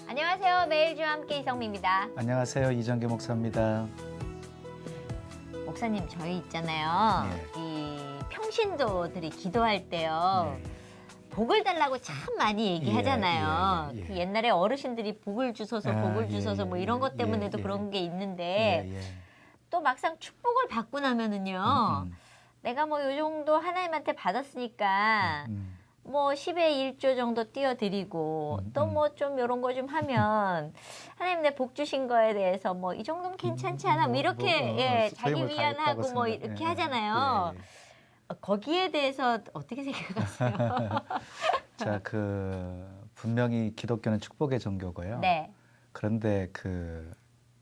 안녕하세요. 매일주와 함께 이성미입니다. 안녕하세요. 이정계 목사입니다. 목사님, 저희 있잖아요. 이 평신도들이 기도할 때요. 복을 달라고 참 많이 얘기하잖아요. 그 옛날에 어르신들이 복을 주셔서 복을 주셔서 뭐 이런 것 때문에도 그런 게 있는데 또 막상 축복을 받고 나면은요. 내가 뭐 요 정도 하나님한테 받았으니까 뭐 10의 1조 정도 띄워드리고 또 뭐 좀 이런 거 좀 하면 하나님 내 복 주신 거에 대해서 뭐 이 정도면 괜찮지 않아? 뭐 이렇게 자기 위안하고 뭐 이렇게 하잖아요. 거기에 대해서 어떻게 생각하세요? 자, 분명히 기독교는 축복의 종교고요. 네. 그런데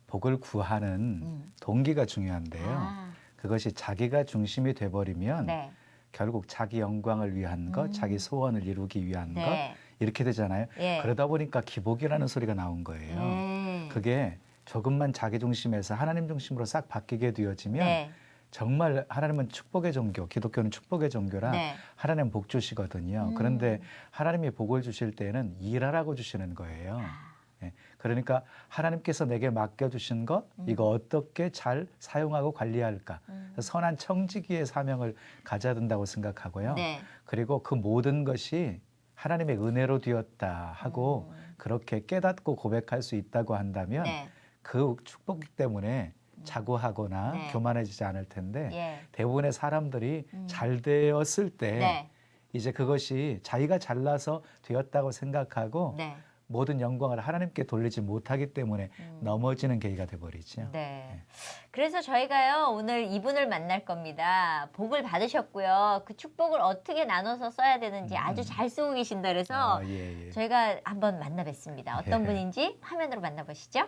복을 구하는 동기가 중요한데요. 그것이 자기가 중심이 돼버리면 네. 결국 자기 영광을 위한 것, 자기 소원을 이루기 위한 것 이렇게 되잖아요. 그러다 보니까 기복이라는 소리가 나온 거예요. 그게 조금만 자기 중심에서 하나님 중심으로 싹 바뀌게 되어지면 정말 하나님은 축복의 종교, 기독교는 축복의 종교라 하나님 복 주시거든요. 그런데 하나님이 복을 주실 때는 일하라고 주시는 거예요. 그러니까 하나님께서 내게 맡겨주신 것, 이거 어떻게 잘 사용하고 관리할까. 선한 청지기의 사명을 가져야 된다고 생각하고요. 그리고 그 모든 것이 하나님의 은혜로 되었다 하고 그렇게 깨닫고 고백할 수 있다고 한다면 그 축복 때문에 자고하거나 교만해지지 않을 텐데 대부분의 사람들이 잘 되었을 때 이제 그것이 자기가 잘나서 되었다고 생각하고 모든 영광을 하나님께 돌리지 못하기 때문에 넘어지는 계기가 돼버리죠. 그래서 저희가요 오늘 이분을 만날 겁니다. 복을 받으셨고요. 그 축복을 어떻게 나눠서 써야 되는지 아주 잘 쓰고 계신다 그래서 저희가 한번 만나 뵙습니다. 어떤 분인지 화면으로 만나보시죠.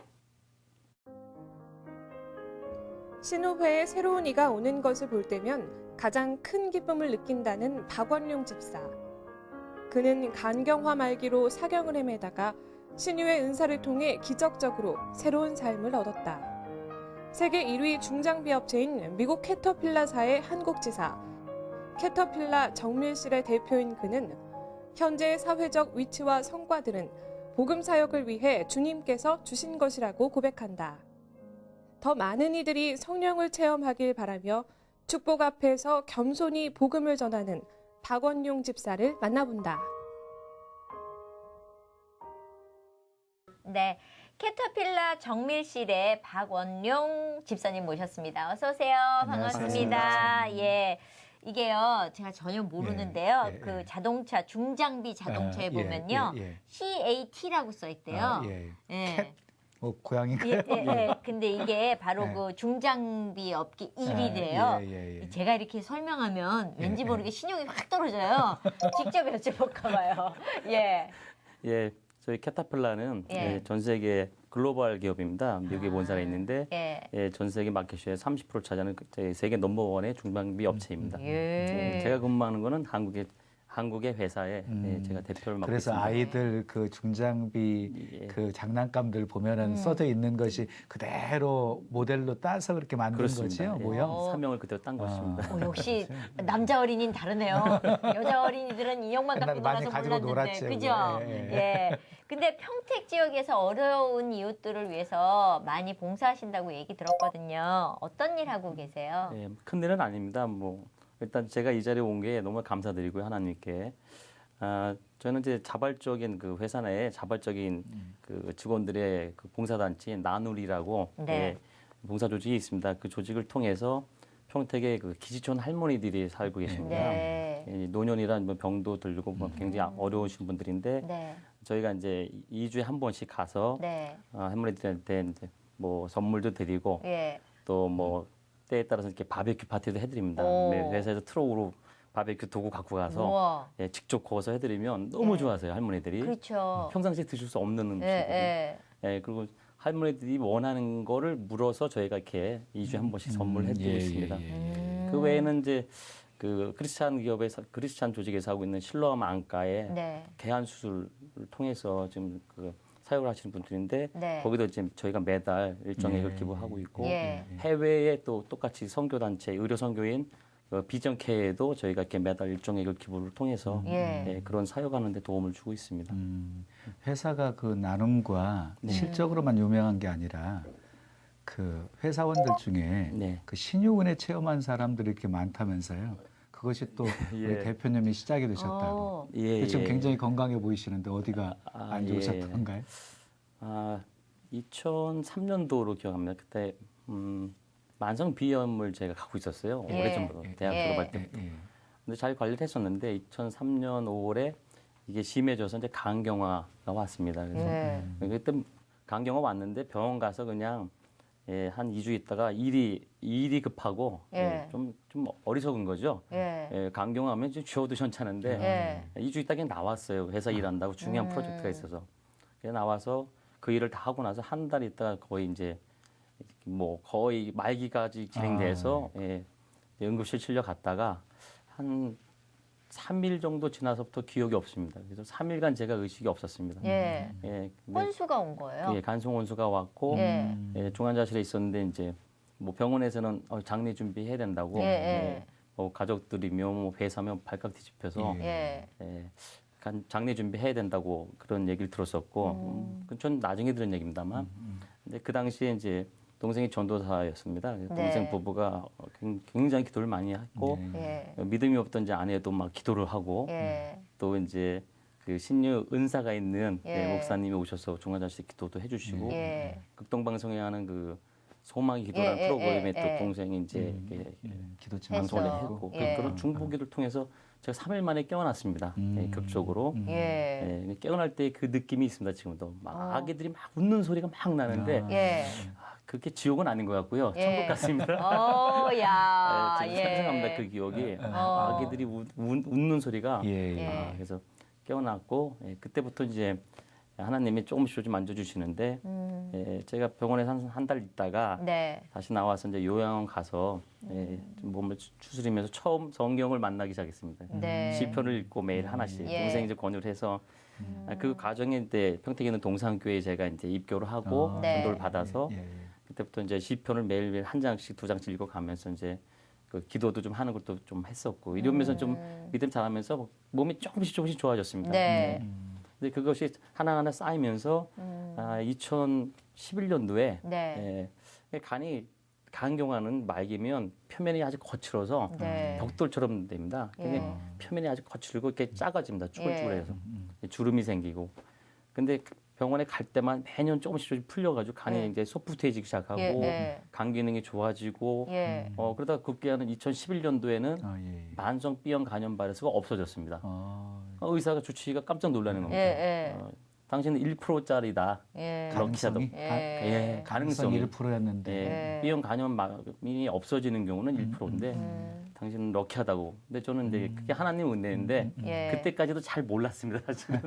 신우회에 새로운 이가 오는 것을 볼 때면 가장 큰 기쁨을 느낀다는 박원룡 집사. 그는 간경화 말기로 사경을 헤매다가 신유의 은사를 통해 기적적으로 새로운 삶을 얻었다. 세계 1위 중장비 업체인 미국 캐터필라사의 한국지사, 캐터필라 정밀실의 대표인 그는 현재의 사회적 위치와 성과들은 복음 사역을 위해 주님께서 주신 것이라고 고백한다. 더 많은 이들이 성령을 체험하길 바라며 축복 앞에서 겸손히 복음을 전하는 박원룡 집사를 만나본다. 네, 캐터필라 정밀실의 박원룡 집사님 모셨습니다. 어서 오세요. 반갑습니다. 이게요, 제가 전혀 모르는데요. 그 자동차, 중장비 자동차에 보면요. CAT라고 써 있대요. 고양이인가요? 근데 이게 바로 그 중장비 업계 1위래요. 제가 이렇게 설명하면 왠지 모르게 신용이 확 떨어져요. 직접 여쭤볼까 봐요. 저희 캐터필라는 전 세계 글로벌 기업입니다. 미국에 본사가 있는데 전 세계 마켓슈의 30%를 차지하는 세계 넘버원의 중장비 업체입니다. 제가 근무하는 거는 한국의 회사에 제가 대표를 맡고 그래서 있습니다. 아이들 그 중장비 그 장난감들 보면은 써져 있는 것이 그대로 모델로 따서 그렇게 만든 거지요, 모형? 사명을 그대로 딴 것입니다. 역시 남자 어린이는 다르네요. 여자 어린이들은 인형만 갖고 많이 놀아서 가지고 몰랐는데, 놀았죠. 그죠? 근데 평택 지역에서 어려운 이웃들을 위해서 많이 봉사하신다고 얘기 들었거든요. 어떤 일 하고 계세요? 큰 일은 아닙니다. 일단 제가 이 자리에 온 게 너무 감사드리고요, 하나님께. 저는 이제 자발적인 그 회사 내에 자발적인 그 직원들의 그 봉사단체인 나누리라고 봉사 조직이 있습니다. 그 조직을 통해서 평택에 그 기지촌 할머니들이 살고 계십니다. 노년이란 병도 들고 굉장히 어려우신 분들인데 저희가 이제 2주에 한 번씩 가서 할머니들한테 이제 뭐 선물도 드리고 또 때에 따라서 이렇게 바베큐 파티도 해드립니다. 회사에서 트럭으로 바베큐 도구 갖고 가서 직접 구워서 해드리면 너무 좋아하세요, 할머니들이. 그렇죠. 평상시에 드실 수 없는 음식이거든요. 그리고 할머니들이 원하는 거를 물어서 저희가 이렇게 2주에 한 번씩 선물해 드리고 있습니다. 그 외에는 이제 그 크리스찬 조직에서 하고 있는 실로암 안과에 네. 개한 수술을 통해서 지금 그 사역을 하시는 분들인데 네. 거기도 지금 저희가 매달 일정액을 기부하고 있고 예. 해외에 또 똑같이 선교단체 의료 선교인 비전케에도 저희가 이렇게 매달 일정액을 기부를 통해서 예. 그런 사역하는 데 도움을 주고 있습니다. 회사가 그 나눔과 네. 실적으로만 유명한 게 아니라 그 회사원들 중에 네. 그 신유은혜 체험한 사람들이 이렇게 많다면서요. 그것이 또 우리 예. 대표님이 시작이 되셨다고. 예, 지금 예. 굉장히 건강해 보이시는데 어디가 안 좋으셨던가요? 2003년도로 기억합니다. 그때 만성 비염을 제가 갖고 있었어요. 예. 오래전부터 대학 예. 졸업할 때부터. 근데 잘 관리를 했었는데 2003년 5월에 이게 심해져서 이제 간경화가 왔습니다. 그래서 예. 그때 간경화 왔는데 병원 가서 그냥 한 2주 있다가 일이 급하고 예. 좀 어리석은 거죠. 예. 간경화하면 좀 쥐어도 괜찮은데 예. 2주 있다 그냥 나왔어요. 회사 일한다고 중요한 프로젝트가 있어서. 그래서 나와서 그 일을 다 하고 나서 한 달 있다가 거의 이제 뭐 거의 말기까지 진행돼서 응급실 실려 갔다가 한 3일 정도 지나서부터 기억이 없습니다. 그래서 3일간 제가 의식이 없었습니다. 예. 근데 혼수가 온 거예요. 간송 혼수가 왔고 예. 중환자실에 있었는데 이제 뭐 병원에서는 장례 준비해야 된다고 뭐 가족들이며 뭐 회사면 발칵 뒤집혀서 예. 장례 준비해야 된다고 그런 얘기를 들었었고 전 나중에 들은 얘기입니다만 근데 그 당시에 이제 동생이 전도사였습니다. 동생 부부가 굉장히 기도를 많이 했고 예. 믿음이 없던 이제 아내도 막 기도를 하고 예. 또 이제 그 신유 은사가 있는 예. 목사님이 오셔서 중환자실 기도도 해주시고 예. 극동방송에 하는 그 소망의 기도라는 예, 예, 프로그램에 예, 또 예. 동생이 이제 이렇게 기도 방송을 했어. 했고 예. 그런 중보기를 통해서 제가 3일 만에 깨어났습니다. 극적으로. 예. 깨어날 때 그 느낌이 있습니다. 지금도 막 아기들이 막 웃는 소리가 막 나는데 예. 그게 지옥은 아닌 것 같고요. 예. 천국 같습니다. 야. 제가 생생합니다. 그 기억이 아기들이 웃는 소리가 예. 그래서 깨어났고 그때부터 이제 하나님이 조금씩 좀 만져주시는데 제가 병원에서 한 달 있다가 네. 다시 나와서 이제 요양원 가서 몸을 추스리면서 처음 성경을 만나기 시작했습니다. 네. 시편을 읽고 매일 하나씩 예. 동생이 이제 권유를 해서 그 과정에 이제 평택에 있는 동산교회에 제가 이제 입교를 하고 네. 전도를 받아서 그때부터 이제 시편을 매일매일 한 장씩 두 장씩 읽어가면서 이제 그 기도도 좀 하는 것도 좀 했었고 이러면서 좀 믿음 자라면서 몸이 조금씩 좋아졌습니다. 네. 근데 그것이 하나하나 쌓이면서 2011년도에 네. 간경화는 말기면 표면이 아주 거칠어서 네. 벽돌처럼 됩니다. 예. 표면이 아주 거칠고 이렇게 작아집니다. 쭈글쭈글해서 예. 주름이 생기고. 근데 병원에 갈 때만 매년 조금씩 풀려가지고 간이 예. 이제 소프트해지기 시작하고 예. 간 기능이 좋아지고 예. 그러다 급기야는 2011년도에는 만성 B형 간염 바이러스가 없어졌습니다. 의사가 주치의가 깜짝 놀라는 겁니다. 예. 당신은 1%짜리다. 예. 가능성이 가능성이 1%였는데 B형 간염이 없어지는 경우는 1%인데 당신은 럭키하다고. 근데 저는 이제 그게 하나님 은혜인데 예. 그때까지도 잘 몰랐습니다. 사실은.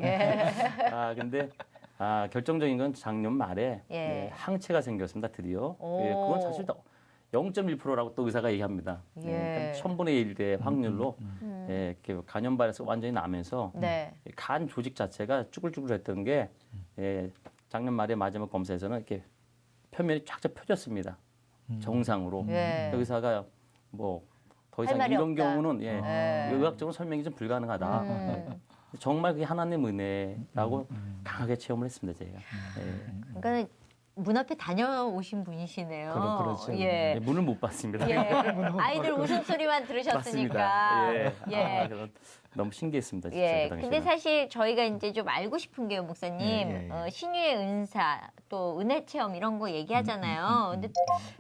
근데 결정적인 건 작년 말에 항체가 생겼습니다. 드디어. 그건 사실 0.1%라고 또 의사가 얘기합니다. 예. 1000분의 1의 확률로 이렇게 간염 바이러스가 완전히 나면서 네. 간 조직 자체가 쭈글쭈글했던 게 작년 말에 마지막 검사에서는 이렇게 표면이 쫙쫙 펴졌습니다. 정상으로. 예. 의사가 뭐 더 할 이상 말이 이런 없다. 경우는 예. 의학적으로 설명이 좀 불가능하다. 정말 그게 하나님 은혜라고 강하게 체험을 했습니다. 제가. 그러니까 문 앞에 다녀오신 분이시네요. 그렇죠. 예. 문을 못 봤습니다. 예. 아이들 웃음소리만 들으셨으니까. 맞습니다. 그래서 너무 신기했습니다. 진짜 예. 그 당시에는. 근데 사실 저희가 이제 좀 알고 싶은 게요, 목사님. 신유의 은사, 또 은혜 체험 이런 거 얘기하잖아요. 근데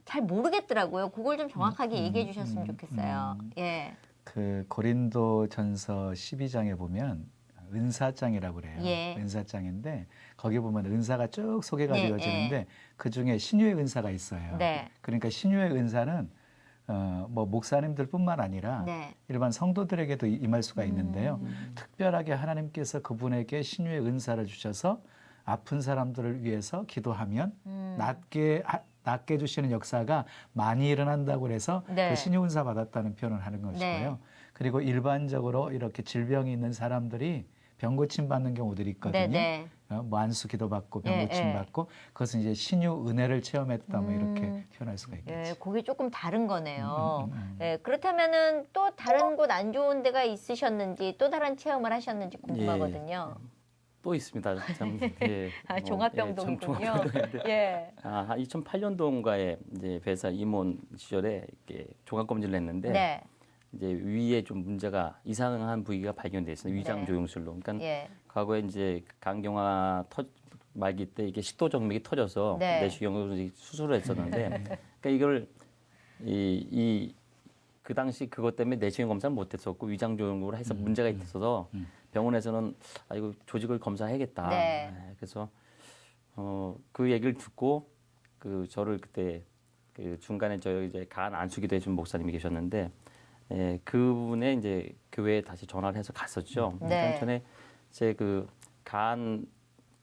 잘 모르겠더라고요. 그걸 좀 정확하게 얘기해 주셨으면 좋겠어요. 예. 그 고린도전서 12장에 보면 은사장이라고 그래요. 예. 은사장인데 거기 보면 은사가 쭉 소개가 네, 되어지는데 그 중에 신유의 은사가 있어요. 네. 그러니까 신유의 은사는 뭐 목사님들뿐만 아니라 네. 일반 성도들에게도 임할 수가 있는데요. 특별하게 하나님께서 그분에게 신유의 은사를 주셔서 아픈 사람들을 위해서 기도하면 낫게 해주시는 역사가 많이 일어난다고 해서 네. 그 신유은사 받았다는 표현을 하는 것이고요. 네. 그리고 일반적으로 이렇게 질병이 있는 사람들이 병 고침 받는 경우들이 있거든요. 네. 뭐 안수 기도 받고 병 예, 고침 예. 받고 그것은 이제 신유 은혜를 체험했다 뭐 이렇게 표현할 수가 있겠죠. 예, 그게 조금 다른 거네요. 예, 그렇다면은 또 다른 곳 안 좋은 데가 있으셨는지 또 다른 체험을 하셨는지 궁금하거든요. 또 있습니다. 참, 예. 아, 종합병동이군요. 종합병동인데. 예. 한 2008년도인가에 이제 배사 임원 시절에 이렇게 종합검진을 했는데 네. 이제 위에 좀 문제가 이상한 부위가 발견돼 있어요. 위장 네. 조영술로. 그러니까 예. 과거에 이제 간경화 말기 때 이게 식도 정맥이 터져서 네. 내시경으로 수술을 했었는데, 그러니까 이걸 그 당시 그것 때문에 내시경 검사를 못했었고 위장 조영으로 해서 문제가 있어서 병원에서는 이거 조직을 검사해야겠다. 네. 그래서 그 얘기를 듣고 저를 그때 그 중간에 저희 이제 간 안수기도 해준 목사님이 계셨는데. 그분의 이제 교회에 다시 전화를 해서 갔었죠. 네. 그러니까 전에 제 간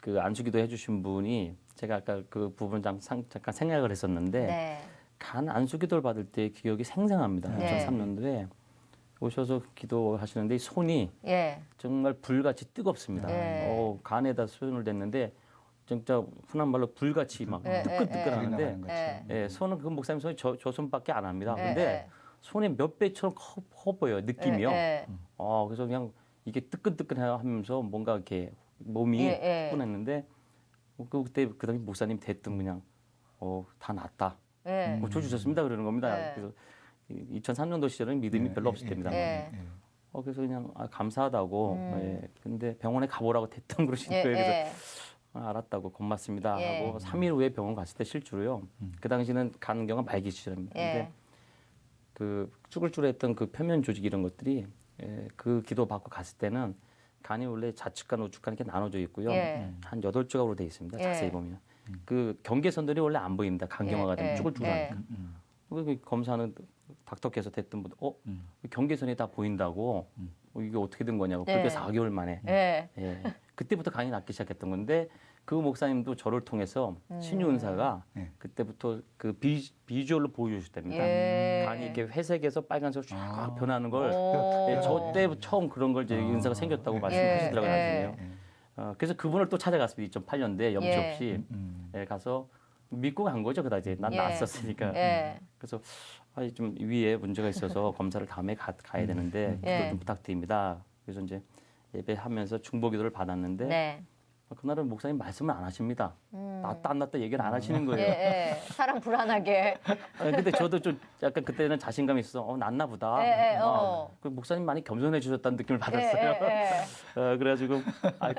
안수기도 해주신 분이 제가 아까 그 부분 잠깐 생각을 했었는데 네. 간 안수기도를 받을 때 기억이 생생합니다. 네. 2003년도에 오셔서 기도하시는데 이 손이 예. 정말 불같이 뜨겁습니다. 네. 간에다 손을 댔는데 진짜 흔한 말로 불같이 막 네, 뜨끈뜨끈하는데 네. 손은 그 목사님 손이 저 손밖에 안 합니다. 예, 근데 예. 손에 몇 배처럼 커 보여요, 느낌이요. 예, 예. 그래서 그냥 이게 뜨끈뜨끈하면서 뭔가 이렇게 몸이 예, 예. 뜨끈했는데 그때 그다음에 목사님 대뜸 그냥 다 낫다. 예. 고쳐 주셨습니다 그러는 겁니다. 네. 그래서 2003년도 시절은 믿음이 별로 없을 때입니다. 예. 그래서 그냥 감사하다고. 근데 병원에 가보라고 대뜸 그러시는 예, 거예요. 그래서 예. 알았다고 고맙습니다 예. 하고 3일 후에 병원 갔을 때 실제로요. 그 당시는 간경화 말기 시절입니다. 예. 근데 그 쭈글쭈글했던 그 표면 조직 이런 것들이 그 기도 받고 갔을 때는 간이 원래 좌측간 우측간 이렇게 나눠져 있고요. 예. 한 8조각으로 돼 있습니다. 예. 자세히 보면. 그 경계선들이 원래 안 보입니다. 간경화가 예, 되면 예, 쭈글쭈글하니까. 그 검사는 닥터께서 됐던 분, 경계선이 다 보인다고 이게 어떻게 된 거냐고. 네. 그게 4개월 만에. 예. 그때부터 간이 낫기 시작했던 건데 그 목사님도 저를 통해서 신유은사가 그때부터 그 비주얼로 보여주셨답니다. 예. 간이 이렇게 회색에서 빨간색으로 쫙 변하는 걸 오. 저 때 처음 그런 걸 이제 은사가 생겼다고 말씀하시더라고요. 예. 나중에요. 그래서 그분을 또 찾아갔습니다. 2008년도에 염치 예. 없이 가서 믿고 간 거죠. 그다 이제 난 예. 낫었으니까. 예. 그래서 좀 위에 문제가 있어서 검사를 다음에 가야 되는데 예. 기도 좀 부탁드립니다. 그래서 이제 예배하면서 중보기도를 받았는데 네. 그날은 목사님 말씀을 안 하십니다. 낫다 안 낫다 얘기를 안 하시는 예, 거예요. 예. 사람 불안하게. 근데 저도 좀 약간 그때는 자신감이 있어서 낫나 보다. 예, 예, 그 목사님 많이 겸손해 주셨다는 느낌을 받았어요. 예, 예. 그래가지고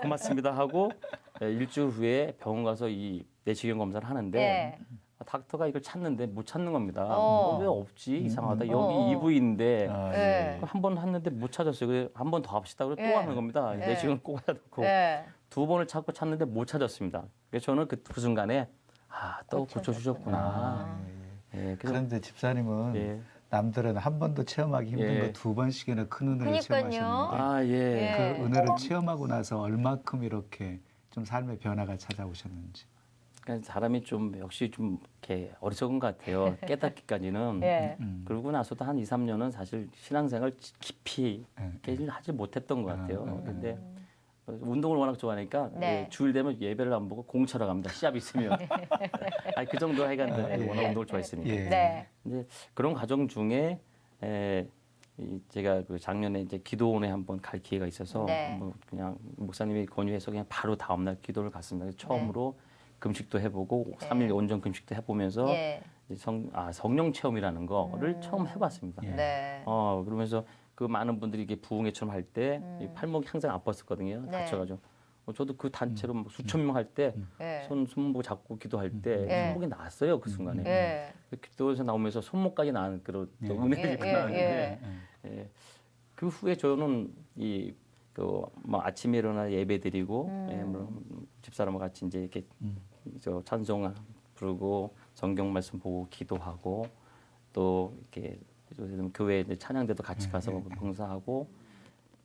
고맙습니다 하고 일주일 후에 병원 가서 이 내시경 검사를 하는데 예. 닥터가 이걸 찾는데 못 찾는 겁니다. 어. 왜 없지? 이상하다. 어. 여기 이부인데 예. 한 번 했는데 못 찾았어요. 그래서 한 번 더 합시다. 그리고 예. 또 하는 겁니다. 예. 내시경을 꼭 해야 되고 예. 2번을 찾는데 못 찾았습니다. 그래서 저는 그 순간에 또 고쳐주셨구나. 고쳐주셨구나. 그래서 그런데 집사님은 예. 남들은 한 번도 체험하기 힘든 예. 거 2번씩이나 큰 은혜를 그러니까요. 체험하셨는데 예. 그 은혜를 체험하고 나서 얼마큼 이렇게 좀 삶의 변화가 찾아오셨는지. 그러니까 사람이 좀 역시 좀 이렇게 어리석은 것 같아요. 깨닫기까지는. 예. 그러고 나서도 한 2, 3년은 사실 신앙생활 깊이 이렇게 하지 못했던 것 같아요. 근데 운동을 워낙 좋아하니까 네. 주일 되면 예배를 안 보고 공 차러 갑니다. 시합 있으면. 그 정도 하여간 워낙 운동을 좋아했으니까. 예. 네. 근데 그런 과정 중에 제가 그 작년에 이제 기도원에 한번 갈 기회가 있어서 네. 뭐 그냥 목사님이 권유해서 그냥 바로 다음날 기도를 갔습니다. 그래서 처음으로 금식도 해보고 3일 온전 금식도 해보면서 예. 이제 성령 체험이라는 거를 처음 해봤습니다. 네. 그러면서 그 많은 분들이 이게 부흥회처럼 할 때 팔목이 항상 아팠었거든요. 네. 다쳐가지고 저도 그 단체로 뭐 수천 명 할 때 예. 손목 잡고 기도할 때 예. 손목이 나았어요 그 순간에. 예. 그 기도에서 나오면서 손목까지 나는 그런 또 은혜를 예, 입고 예, 나왔는데 그 후에 저는 뭐 아침에 일어나 예배 드리고 뭐 집사람과 같이 이제 이렇게 저 찬송 부르고 성경 말씀 보고 기도하고 또 이렇게 교회 이제 찬양대도 같이 가서 봉사하고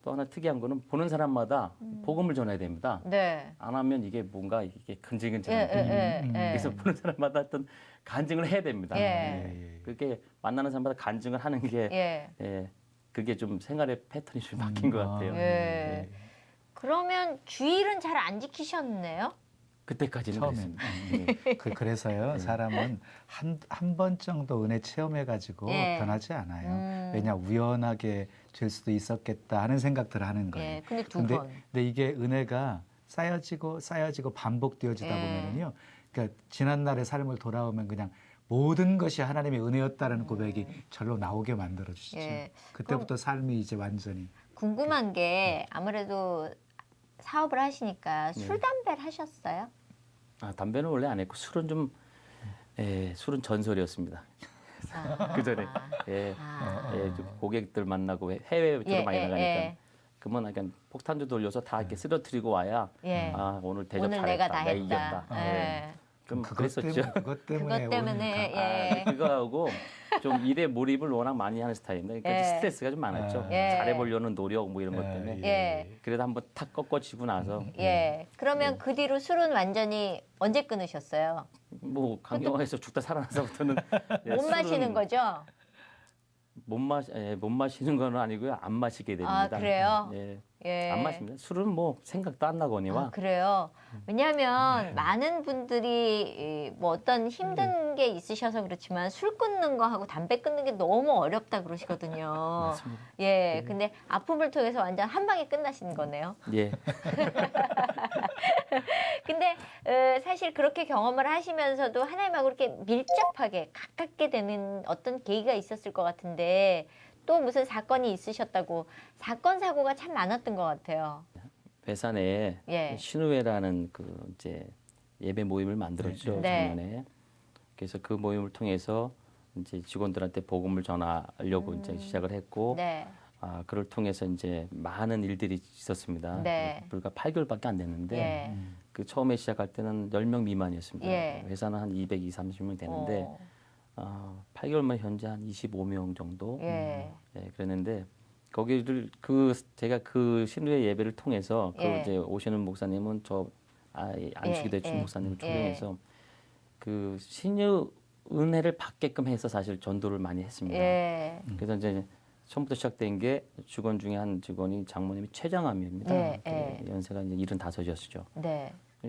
또 하나 특이한 거는 보는 사람마다 복음을 전해야 됩니다. 네. 안 하면 이게 뭔가 이게 예, 근질근질한 예, 예. 그래서 보는 사람마다 어떤 간증을 해야 됩니다. 예. 그렇게 만나는 사람마다 간증을 하는 게 예. 그게 좀 생활의 패턴이 좀 바뀐 것 같아요. 예. 그러면 주일은 잘 안 지키셨네요? 그때까지는 처음엔. 그랬습니다. 그래서요, 사람은 한 번 정도 은혜 체험해가지고 예. 변하지 않아요. 왜냐, 우연하게 될 수도 있었겠다 하는 생각들을 하는 거예요. 예. 근데 두 번. 근데 이게 은혜가 쌓여지고 반복되어지다 보면은요, 그러니까 지난날의 삶을 돌아오면 그냥 모든 것이 하나님의 은혜였다라는 고백이 절로 나오게 만들어 주시죠. 예. 그때부터 삶이 이제 완전히. 궁금한 게 아무래도 사업을 하시니까 술, 담배를 하셨어요? 아, 담배는 원래 안 했고 술은 좀 술은 전설이었습니다. 그 전에 좀 고객들 만나고 해외 주로 많이 나가니까 그러면 약간 폭탄주 돌려서 다 이렇게 쓰러뜨리고 와야 아 오늘 대접 오늘 잘했다, 내가 다 내가 했다. 이겼다. 그럼 그랬었죠. 그것 때문에 그것 때문에 그거하고 좀 일에 몰입을 워낙 많이 하는 스타일인데 그러니까 스트레스가 좀 많았죠. 잘해보려는 노력 뭐 이런 것 때문에. 그래도 한번 탁 꺾어지고 나서 그러면 그 뒤로 술은 완전히 언제 끊으셨어요? 뭐 강경화에서 죽다 살아나서부터는 못 마시는 거죠? 못 마시는 건 아니고요. 안 마시게 됩니다. 아, 그래요? 안 마십니다. 술은 뭐 생각도 안 나거니와. 아, 그래요? 왜냐하면 많은 분들이 뭐 어떤 힘든 게 있으셔서 그렇지만 술 끊는 거하고 담배 끊는 게 너무 어렵다 그러시거든요. 맞습니다. 근데 아픔을 통해서 완전 한 방에 끝나신 거네요. 예. 근데 사실 그렇게 경험을 하시면서도 하나님하고 그렇게 밀접하게 가깝게 되는 어떤 계기가 있었을 것 같은데 또 무슨 사건이 있으셨다고 사건 사고가 참 많았던 것 같아요. 괴산에 신우회라는 그 이제 예배 모임을 만들었죠 작년에. 그래서 그 모임을 통해서 이제 직원들한테 복음을 전하려고 이제 시작을 했고, 그를 통해서 이제 많은 일들이 있었습니다. 불과 8개월밖에 안 됐는데 그 처음에 시작할 때는 10명 미만이었습니다. 회사는 한 220, 30명 되는데 8개월 만에 현재 한 25명 정도 그랬는데 거기를 제가 그 신우의 예배를 통해서 그 이제 오시는 목사님은 안식이 대충 목사님을 초청해서 그 신유 은혜를 받게끔 해서 사실 전도를 많이 했습니다. 그래서 이제 처음부터 시작된 게 직원 중에 한 직원이 장모님이 췌장암입니다. 연세가 이제 75이었죠.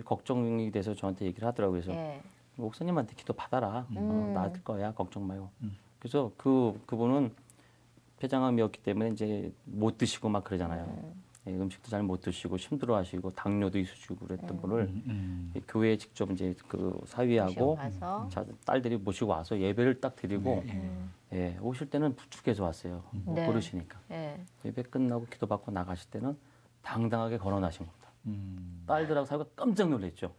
걱정이 돼서 저한테 얘기를 하더라고요. 그래서 목사님한테 기도 받아라. 나을 거야. 걱정 마요. 그래서 그분은 폐장암이었기 때문에 이제 못 드시고 막 그러잖아요. 음식도 잘 못 드시고 힘들어하시고 당뇨도 있으시고 그랬던 분을 교회에 직접 이제 그 사위하고 딸들이 모시고 와서 예배를 딱 드리고 오실 때는 부축해서 왔어요. 못 부르시니까. 예배 끝나고 기도받고 나가실 때는 당당하게 걸어나신 겁니다. 딸들하고 사위가 깜짝 놀랐죠.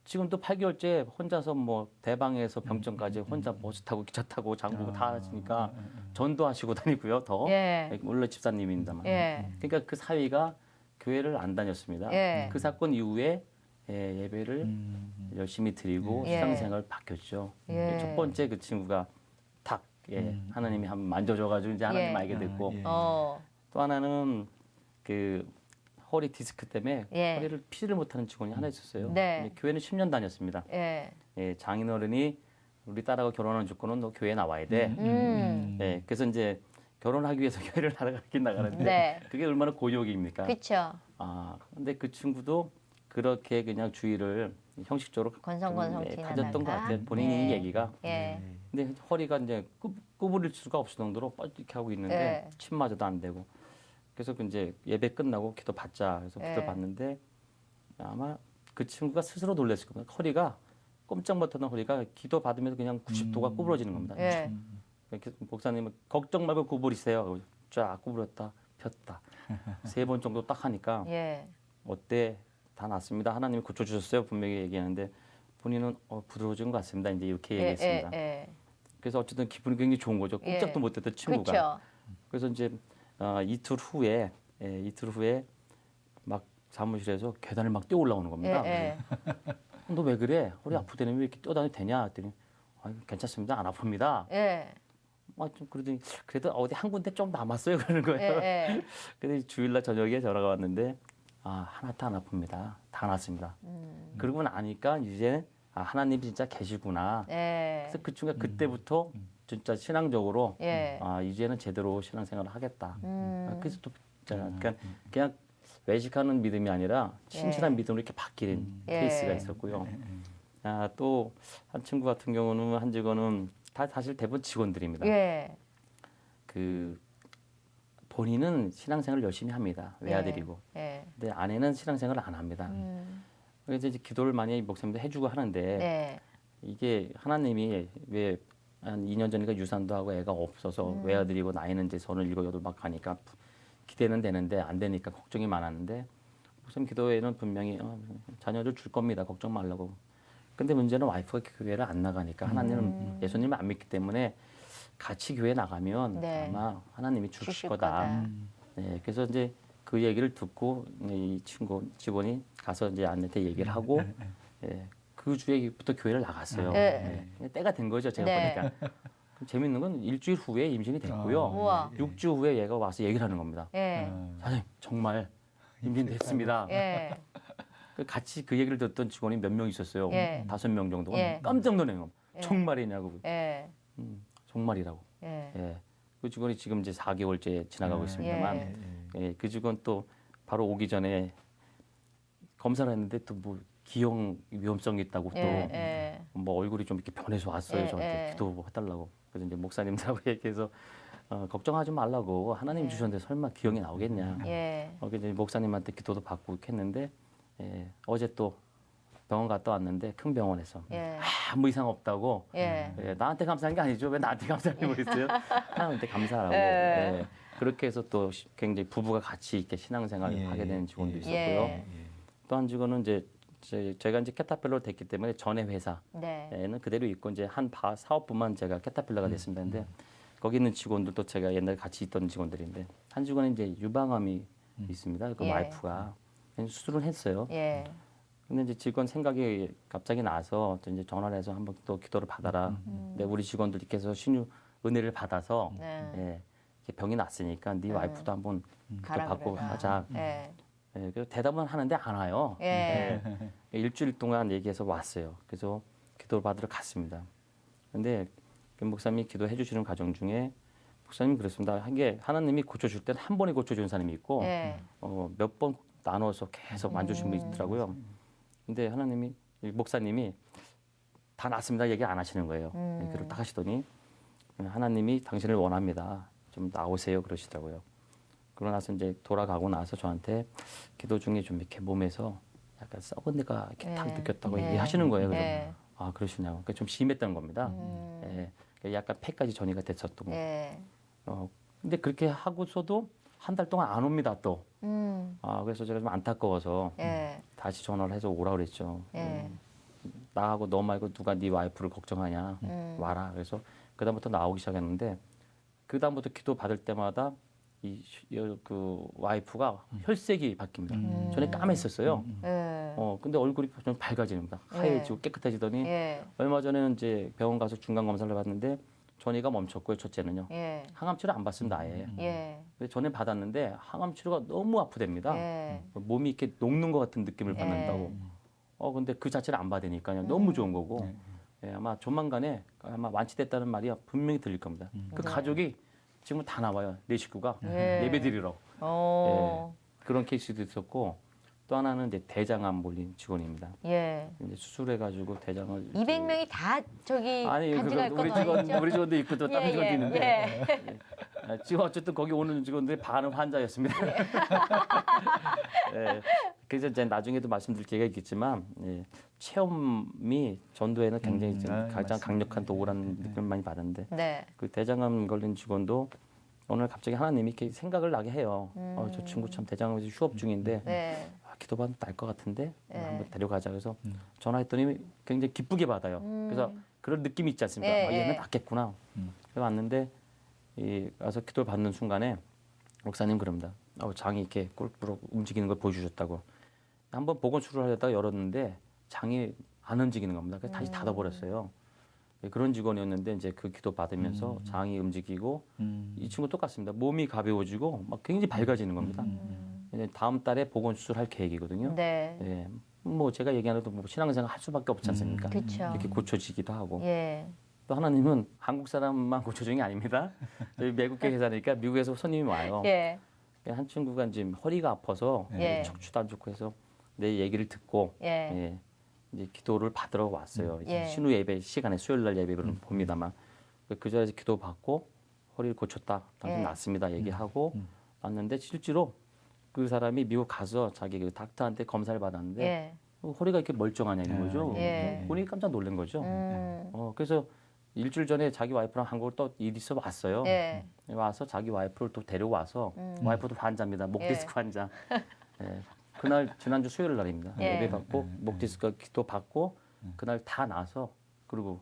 지금도 8개월째 혼자서 뭐 대방에서 병정까지 혼자 버스 타고 기차 타고 장보고 다 하시니까 전도하시고 다니고요. 더 물론 집사님입니다만. 그러니까 그 사위가 교회를 안 다녔습니다. 그 사건 이후에 예배를 열심히 드리고 신앙생활 바뀌었죠. 첫 번째 그 친구가 탁 하나님이 한번 만져줘가지고 이제 하나님 알게 됐고 또 하나는 그 허리 디스크 때문에 허리를 피지를 못하는 직원이 하나 있었어요. 교회는 10년 다녔습니다. 장인어른이 우리 딸하고 결혼하는 조건은 너 교회에 나와야 돼. 그래서 이제 결혼하기 위해서 교회를 나가는데 그게 얼마나 고역입니까? 그렇죠. 근데 그 친구도 그렇게 그냥 주의를 형식적으로 가졌던 것 같아요. 본인이 얘기가. 근데 허리가 이제 구부릴 수가 없을 정도로 뻘쭘하게 하고 있는데 침마저도 안 되고. 그래서 이제 예배 끝나고 기도 받자. 그래서 기도 받는데 아마 그 친구가 스스로 놀랐을 겁니다. 허리가 꼼짝 못하는 허리가 기도 받으면서 그냥 90도가 구부러지는 겁니다. 목사님은 걱정 말고 구부리세요. 쫙 구부렸다 폈다 3번 정도 딱 하니까 어때? 다 낫습니다. 하나님이 고쳐주셨어요. 분명히 얘기하는데 본인은 부드러워진 것 같습니다. 이제 이렇게 얘기했습니다. 그래서 어쨌든 기분이 굉장히 좋은 거죠. 꼼짝도 못했던 친구가. 그래서 이제 이틀 후에 막 사무실에서 계단을 막 뛰어 올라오는 겁니다. 너 왜 그래? 허리 아프다니 왜 이렇게 뛰어다녀도 되냐? 했더니 괜찮습니다. 안 아픕니다. 좀 그러더니 그래도 어디 한 군데 좀 남았어요 그러는 거예요. 예. 근데 주일날 저녁에 전화가 왔는데 하나도 안 아픕니다. 다 났습니다. 그러고 나니까 이제 하나님 진짜 계시구나. 그래서 그 순간 그때부터 진짜 신앙적으로 이제는 제대로 신앙생활을 하겠다. 그래서 또 그냥 외식하는 믿음이 아니라 신실한 믿음으로 이렇게 바뀌는 케이스가 있었고요. 또 한 친구 같은 경우는 한 직원은 사실 대부분 직원들입니다. 그 본인은 신앙생활을 열심히 합니다. 외아들이고. 근데 아내는 신앙생활을 안 합니다. 그래서 이제 기도를 많이 목사님도 해주고 하는데 이게 하나님이 왜 한 2년 전인가 유산도 하고 애가 없어서 외아들이고 나이는 이제 37, 8 막 가니까 기대는 되는데 안 되니까 걱정이 많았는데 목사님 기도에는 분명히 자녀를 줄 겁니다. 걱정 말라고. 근데 문제는 와이프가 교회를 안 나가니까 하나님은 예수님을 안 믿기 때문에 같이 교회 나가면 아마 하나님이 주실 거다. 그래서 이제 그 얘기를 듣고 이 친구 직원이 가서 이제 아내한테 얘기를 하고 그 주에부터 교회를 나갔어요. 때가 된 거죠. 제가 보니까. 그럼 재밌는 건 일주일 후에 임신이 됐고요. 6주 후에 얘가 와서 얘기를 하는 겁니다. 사장님 정말 임신됐습니다. 같이 그 얘기를 듣던 직원이 몇 명 있었어요. 5명 정도. 깜짝 놀란 겁니다. 정말이냐고. 정말이라고. 그 직원이 지금 이제 4개월째 지나가고 있습니다만 그 직원 또 바로 오기 전에 검사를 했는데 또 뭐 기형 위험성이 있다고 또 뭐 얼굴이 좀 이렇게 변해서 왔어요. 저한테 기도해달라고. 그래서 이제 목사님들하고 얘기해서 걱정하지 말라고 하나님 주셨는데 설마 기형이 나오겠냐. 그래서 이제 목사님한테 기도도 받고 했는데 어제 또 병원 갔다 왔는데 큰 병원에서 아무 이상 없다고 나한테 감사한 게 아니죠. 왜 나한테 감사하는지 모르겠어요. 하나님한테 감사하라고. 그렇게 해서 또 굉장히 부부가 같이 이렇게 신앙생활을 하게 되는 직원도 있었고요. 또 한 직원은 이제 제가 이제 캐터필러로 됐기 때문에 전에 회사에는 그대로 있고 이제 한 사업부만 제가 캐터필러가 됐습니다. 근데 거기 있는 직원들도 제가 옛날에 같이 있던 직원들인데 한 직원은 이제 유방암이 있습니다. 그 와이프가 수술을 했어요. 근데 이제 직원 생각이 갑자기 나서 이제 전화를 해서 한번 또 기도를 받아라. 근데 우리 직원들께서 신유 은혜를 받아서 이렇게 병이 났으니까 네 와이프도 한번 기도 받고 하자. 그래서 대답은 하는데 안 와요. 일주일 동안 얘기해서 왔어요. 그래서 기도를 받으러 갔습니다. 근데 그 목사님이 기도해 주시는 과정 중에 목사님 그렇습니다. 한 게 하나님이 고쳐줄 때는 한 번에 고쳐주는 사람이 있고 몇 번 나눠서 계속 만져주신 분이 있더라고요. 근데 하나님이 목사님이 다 났습니다 얘기 안 하시는 거예요. 그걸 딱 하시더니 하나님이 당신을 원합니다. 좀 나오세요 그러시더라고요. 그러고 나서 이제 돌아가고 나서 저한테 기도 중에 좀 이렇게 몸에서 약간 썩은 데가 이렇게 딱 느꼈다고 얘기하시는 거예요. 그래서 그러시냐고. 그러니까 좀 심했던 겁니다. 약간 폐까지 전이가 됐었던 거. 근데 그렇게 하고서도 한 달 동안 안 옵니다 또. 그래서 제가 좀 안타까워서 다시 전화를 해서 오라 그랬죠. 나하고 너 말고 누가 네 와이프를 걱정하냐. 와라. 그래서 그다음부터 나오기 시작했는데 그다음부터 기도 받을 때마다 그 와이프가 혈색이 바뀝니다. 전에 까맸었어요. 근데 얼굴이 좀 밝아집니다. 하얘지고 깨끗해지더니 얼마 전에는 이제 병원 가서 중간 검사를 받는데 전이가 멈췄고요. 첫째는요. 항암 치료 안 받습니다. 아예. 근데 전에 받았는데 항암 치료가 너무 아프답니다. 몸이 이렇게 녹는 것 같은 느낌을 받는다고. 근데 그 자체를 안 받으니까요. 너무 좋은 거고. 아마 조만간에 아마 완치됐다는 말이 분명히 들릴 겁니다. 그 가족이 지금 다 나와요. 내 식구가 예배드리러. 그런 케이스도 있었고 또 하나는 이제 대장암 몰린 직원입니다. 이제 수술해가지고 대장을 200명이 다 저기 아니 간직할 건 우리 직원도 있고 또 다른 직원도 있는데 지금 어쨌든 거기 오는 직원들이 반은 환자였습니다. 그래서 이제 나중에도 말씀드릴 기회가 있겠지만 체험이 전도에는 굉장히 가장 강력한 도구라는 느낌을 많이 받았는데 그 대장암 걸린 직원도 오늘 갑자기 하나님이 이렇게 생각을 나게 해요. 저 친구 참 대장암에서 휴업 중인데 기도받으면 날 것 같은데 한번 데려가자. 그래서 전화했더니 굉장히 기쁘게 받아요. 그래서 그런 느낌이 있지 않습니까? 얘는 낫겠구나. 그래서 왔는데 와서 기도를 받는 순간에 목사님 그럽니다. 장이 이렇게 꿀꿀 움직이는 걸 보여주셨다고. 한번 보건 수술을 하려다가 열었는데 장이 안 움직이는 겁니다. 그래서 다시 닫아버렸어요. 그런 직원이었는데 이제 그 기도 받으면서 장이 움직이고 이 친구 똑같습니다. 몸이 가벼워지고 막 굉장히 밝아지는 겁니다. 이제 다음 달에 보건 수술할 계획이거든요. 네. 예. 뭐 제가 얘기하는 것도 뭐 신앙생활 할 수밖에 없지 않습니까? 그렇죠. 이렇게 고쳐지기도 하고. 예. 또 하나님은 한국 사람만 고쳐주는 게 아닙니다. 저희 외국계 회사니까 미국에서 손님이 와요. 예. 한 친구가 이제 허리가 아파서 예. 척추도 안 좋고 해서 내 얘기를 듣고 예. 예, 이제 기도를 받으러 왔어요. 이제 예. 신우 예배 시간에 수요일 날 예배를 봅니다만 그 자리에서 기도 받고 허리를 고쳤다. 당신 예. 낫습니다. 얘기하고 왔는데 실제로 그 사람이 미국 가서 자기 그 닥터한테 검사를 받았는데 예. 허리가 이렇게 멀쩡하냐는 거죠. 예. 본인이 깜짝 놀란 거죠. 그래서 일주일 전에 자기 와이프랑 한국을 또 일이 있어 왔어요. 예. 와서 자기 와이프를 또 데려와서 와이프도 환자입니다. 목 예. 디스크 환자. 예. 그날 지난주 수요일 날입니다. 예. 예배 받고 목 디스크 기도 받고 그날 다 나서 그리고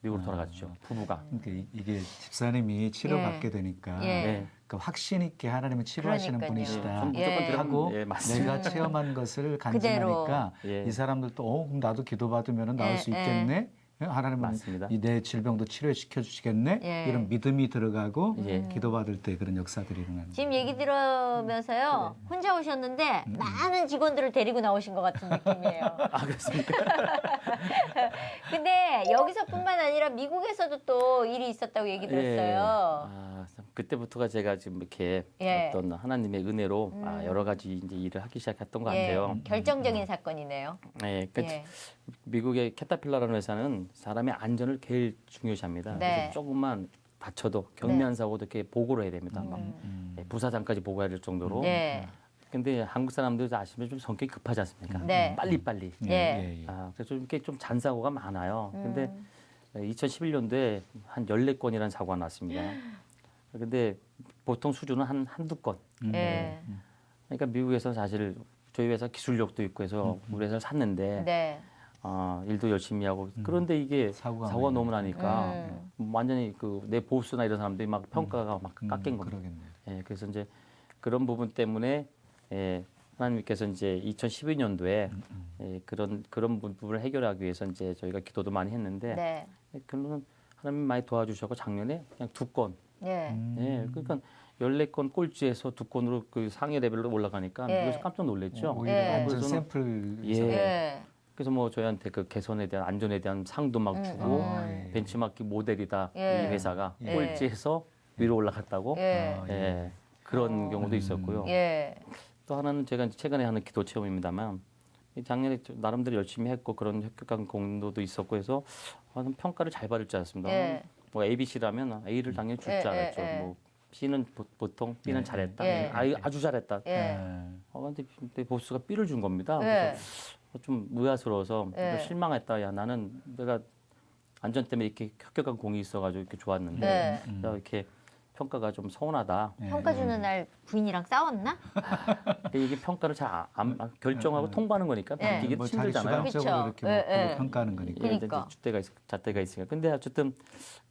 미국으로 돌아갔죠. 부부가. 그러니까 이게 집사님이 치료받게 되니까 예. 그 확신 있게 하나님을 치료하시는 그러니까요. 분이시다. 전 무조건 예. 하고 예, 맞습니다. 내가 체험한 것을 그대로. 간증하니까 예. 이 사람들도 그럼 나도 기도받으면 나을 예, 수 있겠네. 하나님은 맞습니다. 내 질병도 치료시켜 주시겠네. 예. 이런 믿음이 들어가고 예. 기도받을 때 그런 역사들이 일어나는 지금 얘기 들으면서요. 혼자 오셨는데 많은 직원들을 데리고 나오신 것 같은 느낌이에요. 아 그렇습니까? 근데 여기서뿐만 아니라 미국에서도 또 일이 있었다고 얘기 들었어요. 아, 그때부터가 제가 지금 이렇게 예. 어떤 하나님의 은혜로 여러 가지 이제 일을 하기 시작했던 것 같아요. 결정적인 사건이네요. 네, 그 예. 미국의 캐터필러라는 회사는 사람의 안전을 제일 중요시합니다. 네. 그래서 조금만 다쳐도 경미한 사고도 이렇게 보고를 해야 됩니다. 막 부사장까지 보고해야 될 정도로. 네. 근데 한국 사람들 아시면 좀 성격이 급하지 않습니까? 네. 빨리빨리. 예. 아, 그래서 좀 이렇게 좀 잔사고가 많아요. 근데 2011년도에 한 14건이라는 사고가 났습니다. 근데 보통 수준은 한두 건. 예. 그러니까 미국에서 사실 저희 회사 기술력도 있고 해서 우리 회사를 샀는데 네. 일도 열심히 하고 그런데 이게 사고가 사고가 많이 너무 나니까 완전히 그 내 보스나 이런 사람들이 막 평가가 막 깎인 겁니다. 그러겠네요. 예, 그래서 이제 그런 부분 때문에 예, 하나님께서 이제 2012년도에 예, 그런 부분을 해결하기 위해서 이제 저희가 기도도 많이 했는데 네. 결론은 하나님 많이 도와주셔서 작년에 그냥 2건. 예. 예, 그러니까 14건 꼴찌에서 2건으로 그 상위 레벨로 올라가니까 예. 그래서 깜짝 놀랐죠. 오히려 예. 완전 그래서 샘플. 예. 예. 그래서 뭐 저희한테 그 개선에 대한 안전에 대한 상도 막 주고 벤치마킹 모델이다 예. 이 회사가 예. 꼴찌에서 위로 올라갔다고 예. 예. 그런 경우도 있었고요. 예. 또 하나는 제가 이제 최근에 하는 기도 체험입니다만 이 작년에 나름대로 열심히 했고 그런 혁혁한 공로도 있었고 해서 평가를 잘 받을 줄 알았습니다. 예. 뭐 ABC라면 A를 당연히 줄 예, 줄 알았죠. 예, 예. 뭐 C는 보통 B는 잘했다. 예. 아주 잘했다. 예. 근데 내 보스가 B를 준 겁니다. 예. 그래서 좀 의아스러워서 예. 실망했다. 야 나는 내가 안전 때문에 이렇게 혁혁한 공이 있어가지고 이렇게 좋았는데 네. 이렇게 평가가 좀 서운하다. 평가 주는 날 부인이랑 싸웠나? 근데 이게 평가를 잘 안 결정하고 통보하는 거니까 예. 바뀌기 뭐 자기 힘들잖아요. 주관적으로 그쵸. 이렇게 막 예, 보고 예. 평가하는 거니까. 그러니까. 이제 잣대가 잣대가 있으니까. 근데 어쨌든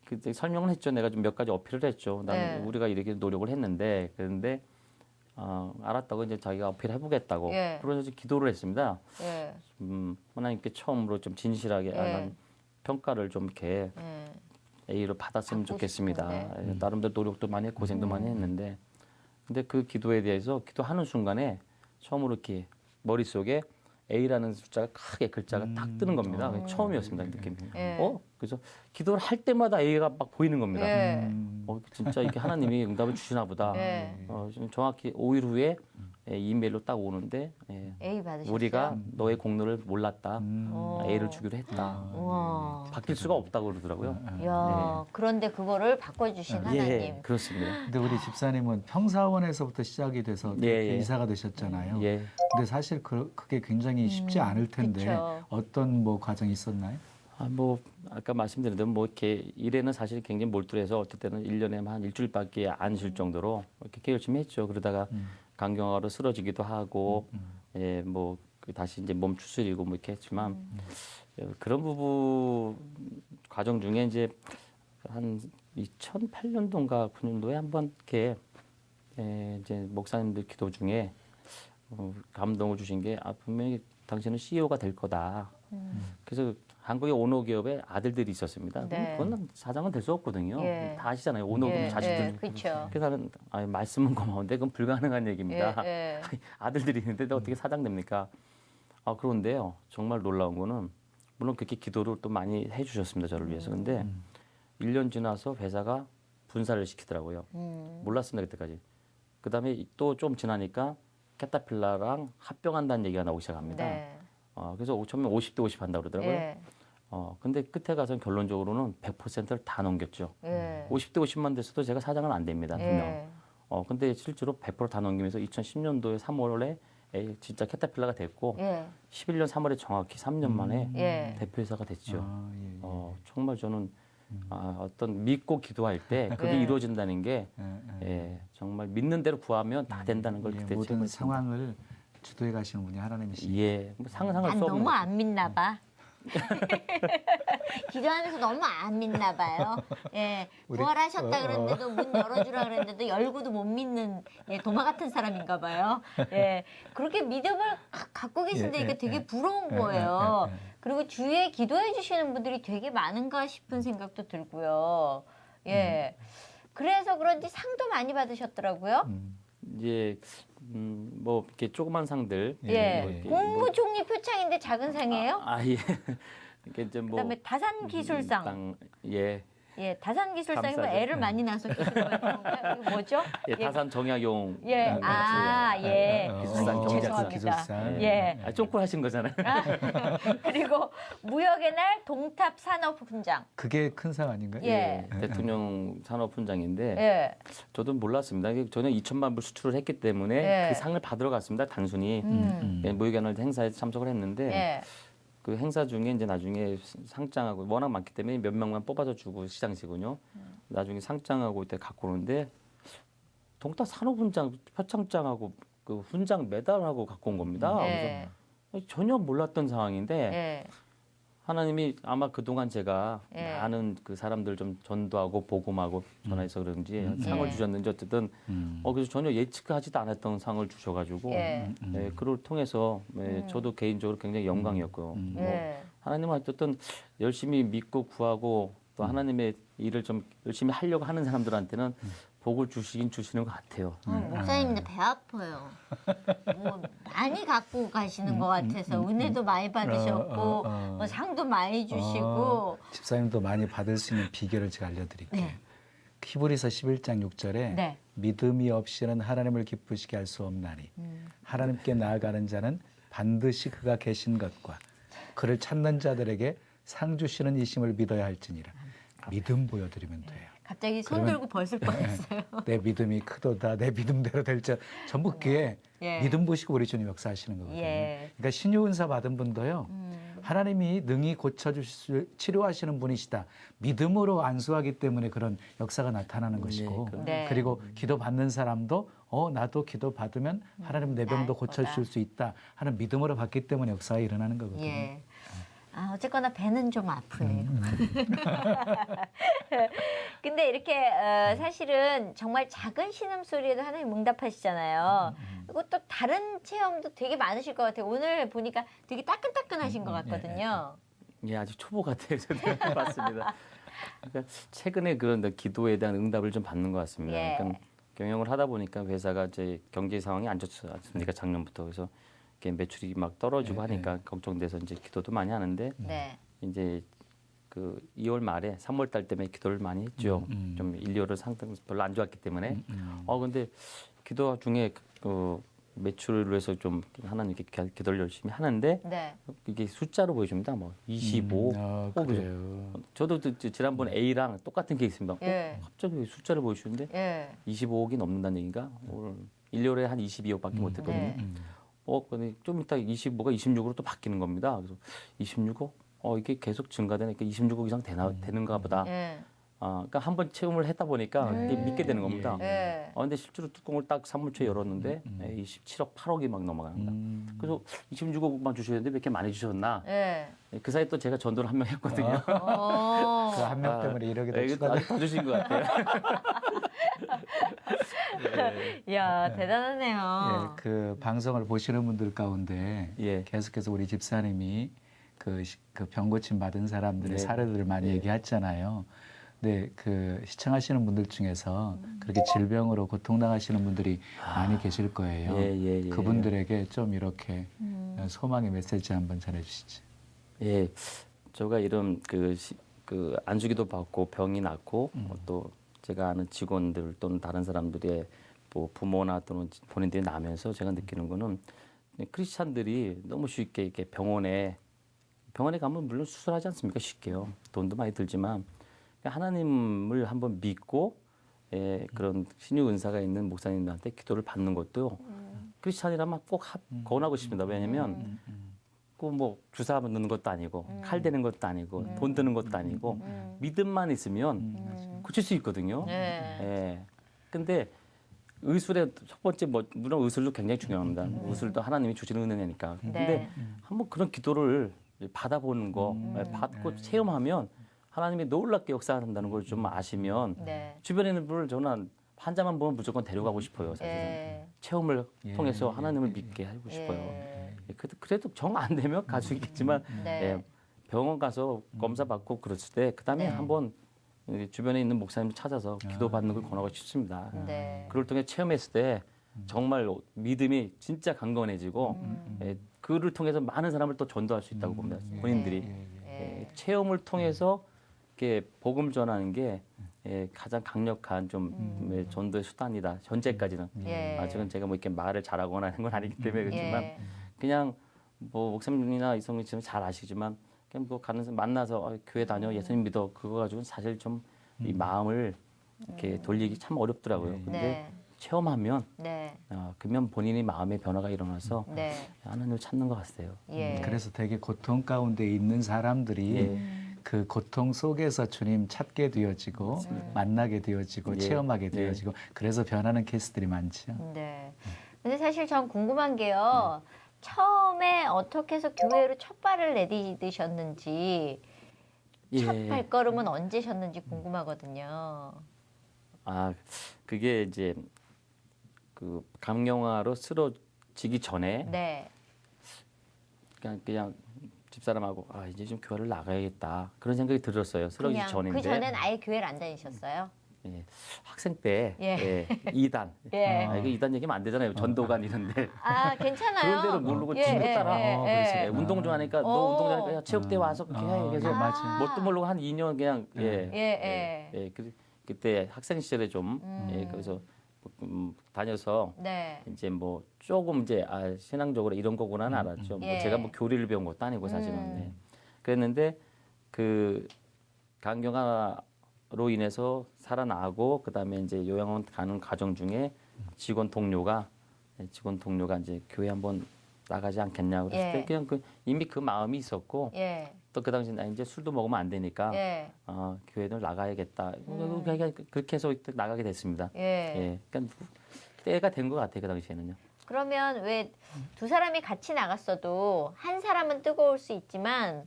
그때 설명을 했죠. 내가 좀 몇 가지 어필을 했죠. 나는 네. 우리가 이렇게 노력을 했는데 그런데 알았다고 이제 자기가 어필해 보겠다고. 예. 그래서 기도를 했습니다. 예. 하나님께 처음으로 좀 진실하게 예. 난 평가를 좀 이렇게 예. A로 받았으면 받고 좋겠습니다. 싶은데. 나름대로 노력도 많이 했고 고생도 많이 했는데 근데 그 기도에 대해서 기도하는 순간에 처음으로 이렇게 머릿속에 A라는 숫자가 크게 글자가 딱 뜨는 겁니다. 처음이었습니다. 그 느낌이. 예. 그래서 기도를 할 때마다 A가 막 보이는 겁니다. 예. 진짜 이렇게 하나님이 응답을 주시나 보다. 예. 지금 정확히 5일 후에 이메일로 딱 오는데 A 받으셨어요? 우리가 너의 공로를 몰랐다. 어. A를 주기로 했다. 우와. 바뀔 수가 없다고 그러더라고요. 야, 그런데 그거를 바꿔주신 하나님. 예, 그렇습니다. 근데 우리 집사님은 평사원에서부터 시작이 돼서 예, 예. 이사가 되셨잖아요. 예. 근데 사실 그게 굉장히 쉽지 않을 텐데 그쵸. 어떤 뭐 과정이 있었나요? 뭐 아까 말씀드린 대로 뭐 이렇게 일에는 사실 굉장히 몰두해서 어떨 때는 1년에 한 일주일밖에 안 쉴 정도로 이렇게 열심히 했죠. 그러다가 간경화로 쓰러지기도 하고 예, 뭐 다시 이제 몸 추스리고 뭐 이렇게 했지만 그런 부분 과정 중에 이제 한 2008년도인가 9년도에 한번 이렇게 이제 목사님들 기도 중에 감동을 주신 게 분명히 당신은 CEO가 될 거다. 그래서 한국의 오너 기업에 아들들이 있었습니다. 네. 그건 사장은 될 수 없거든요. 예. 다 아시잖아요. 오너 예, 자식들. 예, 그렇죠. 그래서 나는 말씀은 고마운데 그건 불가능한 얘기입니다. 예, 예. 아들들이 있는데 어떻게 사장 됩니까? 그런데요. 정말 놀라운 거는 물론 그렇게 기도를 또 많이 해주셨습니다. 저를 위해서. 근데 1년 지나서 회사가 분사를 시키더라고요. 몰랐습니다. 그때까지. 그다음에 또 좀 지나니까 캐타필라랑 합병한다는 얘기가 나오기 시작합니다. 네. 그래서 처음에 50대 50 한다고 그러더라고요. 예. 근데 끝에 가서 결론적으로는 100%를 다 넘겼죠. 예. 50대 50만 됐어도 제가 사장은 안 됩니다. 분명. 예. 근데 실제로 100%다 넘기면서 2010년도에 3월에 진짜 캐타필라가 됐고 예. 11년 3월에 정확히 3년 만에 예. 대표이사가 됐죠. 예, 예. 정말 저는 어떤 믿고 기도할 때 그게 예. 이루어진다는 게 정말 믿는 대로 구하면 다 된다는 걸 그때 모든 체험했습니다. 상황을 주도해 가시는 분이 하나님이시죠. 예, 뭐 상상할 난 수 없는 너무 거죠. 안 믿나 봐. 기도하면서 너무 안 믿나 봐요. 예, 우리- 부활하셨다 그랬는데도 문 열어주라 그랬는데도 열고도 못 믿는 도마 같은 사람인가 봐요. 예, 그렇게 믿음을 갖고 계신데 이게 되게 부러운 거예요. 그리고 주위에 기도해 주시는 분들이 되게 많은가 싶은 생각도 들고요. 예, 그래서 그런지 상도 많이 받으셨더라고요. 이제 뭐 이렇게 조그만 상들 예, 뭐 이렇게 국무총리 표창인데 작은 상이에요? 예. 이게 이제 뭐 그다음에 다산기술상. 예. 예, 다산기술상이면 감사하죠. 애를 많이 낳아서 기술을 받는 건가요? 이거 뭐죠? 예, 다산 정약용 예, 예. 기술상 아이고, 경제학상. 죄송합니다. 예. 쪼꼬 하신 거잖아요. 그리고 무역의 날 동탑 산업훈장. 그게 큰 상 아닌가요? 예. 대통령 산업훈장인데 예. 저도 몰랐습니다. 이게 저는 2천만 불 수출을 했기 때문에 예. 그 상을 받으러 갔습니다. 단순히 예, 무역의 날 행사에 참석을 했는데 예. 그 행사 중에 이제 나중에 상장하고 워낙 많기 때문에 몇 명만 뽑아서 주고 시상식은요. 나중에 상장하고 이때 갖고 오는데 동탑 산업훈장 표창장하고 그 훈장 메달하고 갖고 온 겁니다. 예. 그래서 전혀 몰랐던 상황인데 예. 하나님이 아마 그동안 제가 예. 많은 그 사람들 좀 전도하고 복음하고 전화해서 그런지 상을 예. 주셨는지 어쨌든 그래서 전혀 예측하지도 않았던 상을 주셔가지고 예. 그걸 통해서 저도 개인적으로 굉장히 영광이었고요. 뭐 예. 하나님은 어쨌든 열심히 믿고 구하고 또 하나님의 일을 좀 열심히 하려고 하는 사람들한테는 복을 주시긴 주시는 것 같아요. 목사님인데 배 아파요. 뭐 많이 갖고 가시는 것 같아서 은혜도 많이 받으셨고 뭐 상도 많이 주시고 집사님도 많이 받을 수 있는 비결을 제가 알려드릴게요. 네. 히브리서 11장 6절에 네. 믿음이 없이는 하나님을 기쁘시게 할 수 없나니 하나님께 나아가는 자는 반드시 그가 계신 것과 그를 찾는 자들에게 상 주시는 이심을 믿어야 할지니라. 믿음 보여드리면 돼요. 갑자기 손 들고 벌쓸 뻔했어요. 내 믿음이 크도다. 내 믿음대로 될지 전부 그게 예. 믿음 보시고 우리 주님 역사하시는 거거든요. 예. 그러니까 신유은사 받은 분도요. 하나님이 능히 고쳐주실 치료하시는 분이시다. 믿음으로 안수하기 때문에 그런 역사가 나타나는 것이고 네. 그리고 기도 받는 사람도 나도 기도 받으면 하나님 내 병도 나을 거다. 고쳐줄 수 있다 하는 믿음으로 받기 때문에 역사가 일어나는 거거든요. 예. 어쨌거나 배는 좀 아프네요. 근데 이렇게 사실은 정말 작은 신음소리에도 하나님 응답하시잖아요. 그리고 또 다른 체험도 되게 많으실 것 같아요. 오늘 보니까 되게 따끈따끈하신 것 같거든요. 예, 아직 초보 같아요. 저도 맞습니다. 그러니까 최근에 그런 기도에 대한 응답을 좀 받는 것 같습니다. 예. 그러니까 경영을 하다 보니까 회사가 이제 경제 상황이 안 좋지 않습니까? 작년부터 그래서 이렇게 매출이 막 떨어지고 하니까 걱정돼서 이제 기도도 많이 하는데 네. 이제 그 2월 말에 3월 달 때문에 기도를 많이 했죠. 좀 인류를 상당 별로 안 좋았기 때문에. 근데 기도 중에 그 매출을 위해서 좀 하나님께 기도를 열심히 하는데 네. 이게 숫자로 보여줍니다. 뭐 25. 그래요. 저도 지난번 A랑 똑같은 케이스입니다. 예. 갑자기 숫자를 보여주는데 예. 25억이 넘는다는 얘기가 오늘 1년에 한 22억밖에 못 했거든요. 네. 근데 좀 이따 25가 26으로 또 바뀌는 겁니다. 그래서 26억? 이게 계속 증가되니까 26억 이상 되는가 보다. 예. 그러니까 한번 체험을 했다 보니까 이게 믿게 되는 겁니다. 예. 근데 실제로 뚜껑을 딱 사무처에 열었는데 27억, 8억이 막 넘어갑니다. 그래서 26억만 주셨는데 왜 이렇게 많이 주셨나? 예. 그 사이에 또 제가 전도를 한 명 했거든요. 그 한 명 때문에 이렇게 이게 된 아직 더 주신 것 같아요. 이야, 대단하네요. 그 방송을 보시는 분들 가운데 예. 계속해서 우리 집사님이 그 병고침 받은 사람들의 네. 사례들을 많이 네. 얘기했잖아요. 근데 그 시청하시는 분들 중에서 그렇게 질병으로 고통당하시는 분들이 많이 계실 거예요. 예. 그분들에게 좀 이렇게 소망의 메시지 한번 전해주시죠. 예, 제가 이런 그 안수기도 받고 병이 났고 또 제가 아는 직원들 또는 다른 사람들의 뭐 부모나 또는 본인들이 나면서 제가 느끼는 거는 크리스찬들이 너무 쉽게 이렇게 병원에 가면 물론 수술하지 않습니까? 쉽게요. 돈도 많이 들지만 하나님을 한번 믿고 그런 신유 은사가 있는 목사님들한테 기도를 받는 것도 크리스찬이라면 꼭 권하고 싶습니다. 왜냐하면 그 뭐 주사 넣는 것도 아니고 칼 대는 것도 아니고 돈 드는 것도 아니고 믿음만 있으면 고칠 수 있거든요. 네. 예. 근데 의술의 첫 번째 물론 의술도 굉장히 중요합니다. 의술도 하나님이 주시는 은혜니까. 근데 네. 한번 그런 기도를 받아보는 거 받고 체험하면 하나님이 놀랍게 역사한다는 걸 좀 아시면 네. 주변에 있는 분을 저는 환자만 보면 무조건 데려가고 싶어요. 사실은 예. 체험을 통해서 하나님을 믿게 하고 싶어요. 그래도 정 안 되면 갈 수 있겠지만 네. 예, 병원 가서 검사 받고 그랬을 때 그다음에 네. 한번 주변에 있는 목사님을 찾아서 기도 받는 걸 권하고 싶습니다. 네. 그걸 통해 체험했을 때 정말 믿음이 진짜 강건해지고 그를 통해서 많은 사람을 또 전도할 수 있다고 봅니다. 본인들이 체험을 통해서 이렇게 복음 전하는 게 가장 강력한 좀 전도의 수단이다. 현재까지는 예. 아직은 제가 뭐 이렇게 말을 잘하거나 하는 건 아니기 때문에 그렇지만 예. 그냥 뭐 목사님이나 이성민 씨는 잘 아시지만 그냥 뭐 가는 사람 만나서 교회 다녀 예수님 믿어 그거 가지고는 사실 좀 이 마음을 이렇게 돌리기 참 어렵더라고요. 근데 네. 체험하면 네. 그러면 본인이 마음의 변화가 일어나서 네. 하나님을 찾는 것 같아요. 예. 그래서 되게 고통 가운데 있는 사람들이 예. 그 고통 속에서 주님 찾게 되어지고 만나게 되어지고 예. 체험하게 예. 되어지고 그래서 변하는 케이스들이 많죠. 네. 근데 사실 전 궁금한 게요. 처음에 어떻게 해서 교회로 첫 발을 내디디셨는지 첫 예. 발걸음은 언제셨는지 궁금하거든요. 그게 이제 그 강영화로 쓰러지기 전에 네. 그냥 집사람하고 이제 좀 교회를 나가야겠다 그런 생각이 들었어요. 쓰러지기 그냥 전인데. 그 전엔 아예 교회를 안 다니셨어요? 예, 학생 때 예. 2단. 예. 이거 2단 얘기하면 안 되잖아요. 전도관 이런데. 아, 괜찮아요. 그런 데를 모르고 친구 따라. 운동 좋아하니까 너 운동 좋아하니까 야, 체육대 와서 그렇게 해. 그래서 맞아. 뭣도 모르고 한 2년 그냥 그때 학생 시절에 좀 그래서 다녀서 네. 이제 뭐 조금 이제 신앙적으로 이런 거구나는 알았죠. 뭐 예. 제가 뭐 교리를 배운 것도 아니고 사실은. 그랬는데 그 강경화로 인해서 살아나고 그다음에 이제 요양원 가는 과정 중에 직원 동료가 이제 교회 한번 나가지 않겠냐 그랬을 때 그냥 이미 그 마음이 있었고 또 그 당시 이제 술도 먹으면 안 되니까 교회를 나가야겠다. 그러니까 그렇게 해서 나가게 됐습니다. 그러니까 때가 된 것 같아요 그 당시에는요. 그러면 왜 두 사람이 같이 나갔어도 한 사람은 뜨거울 수 있지만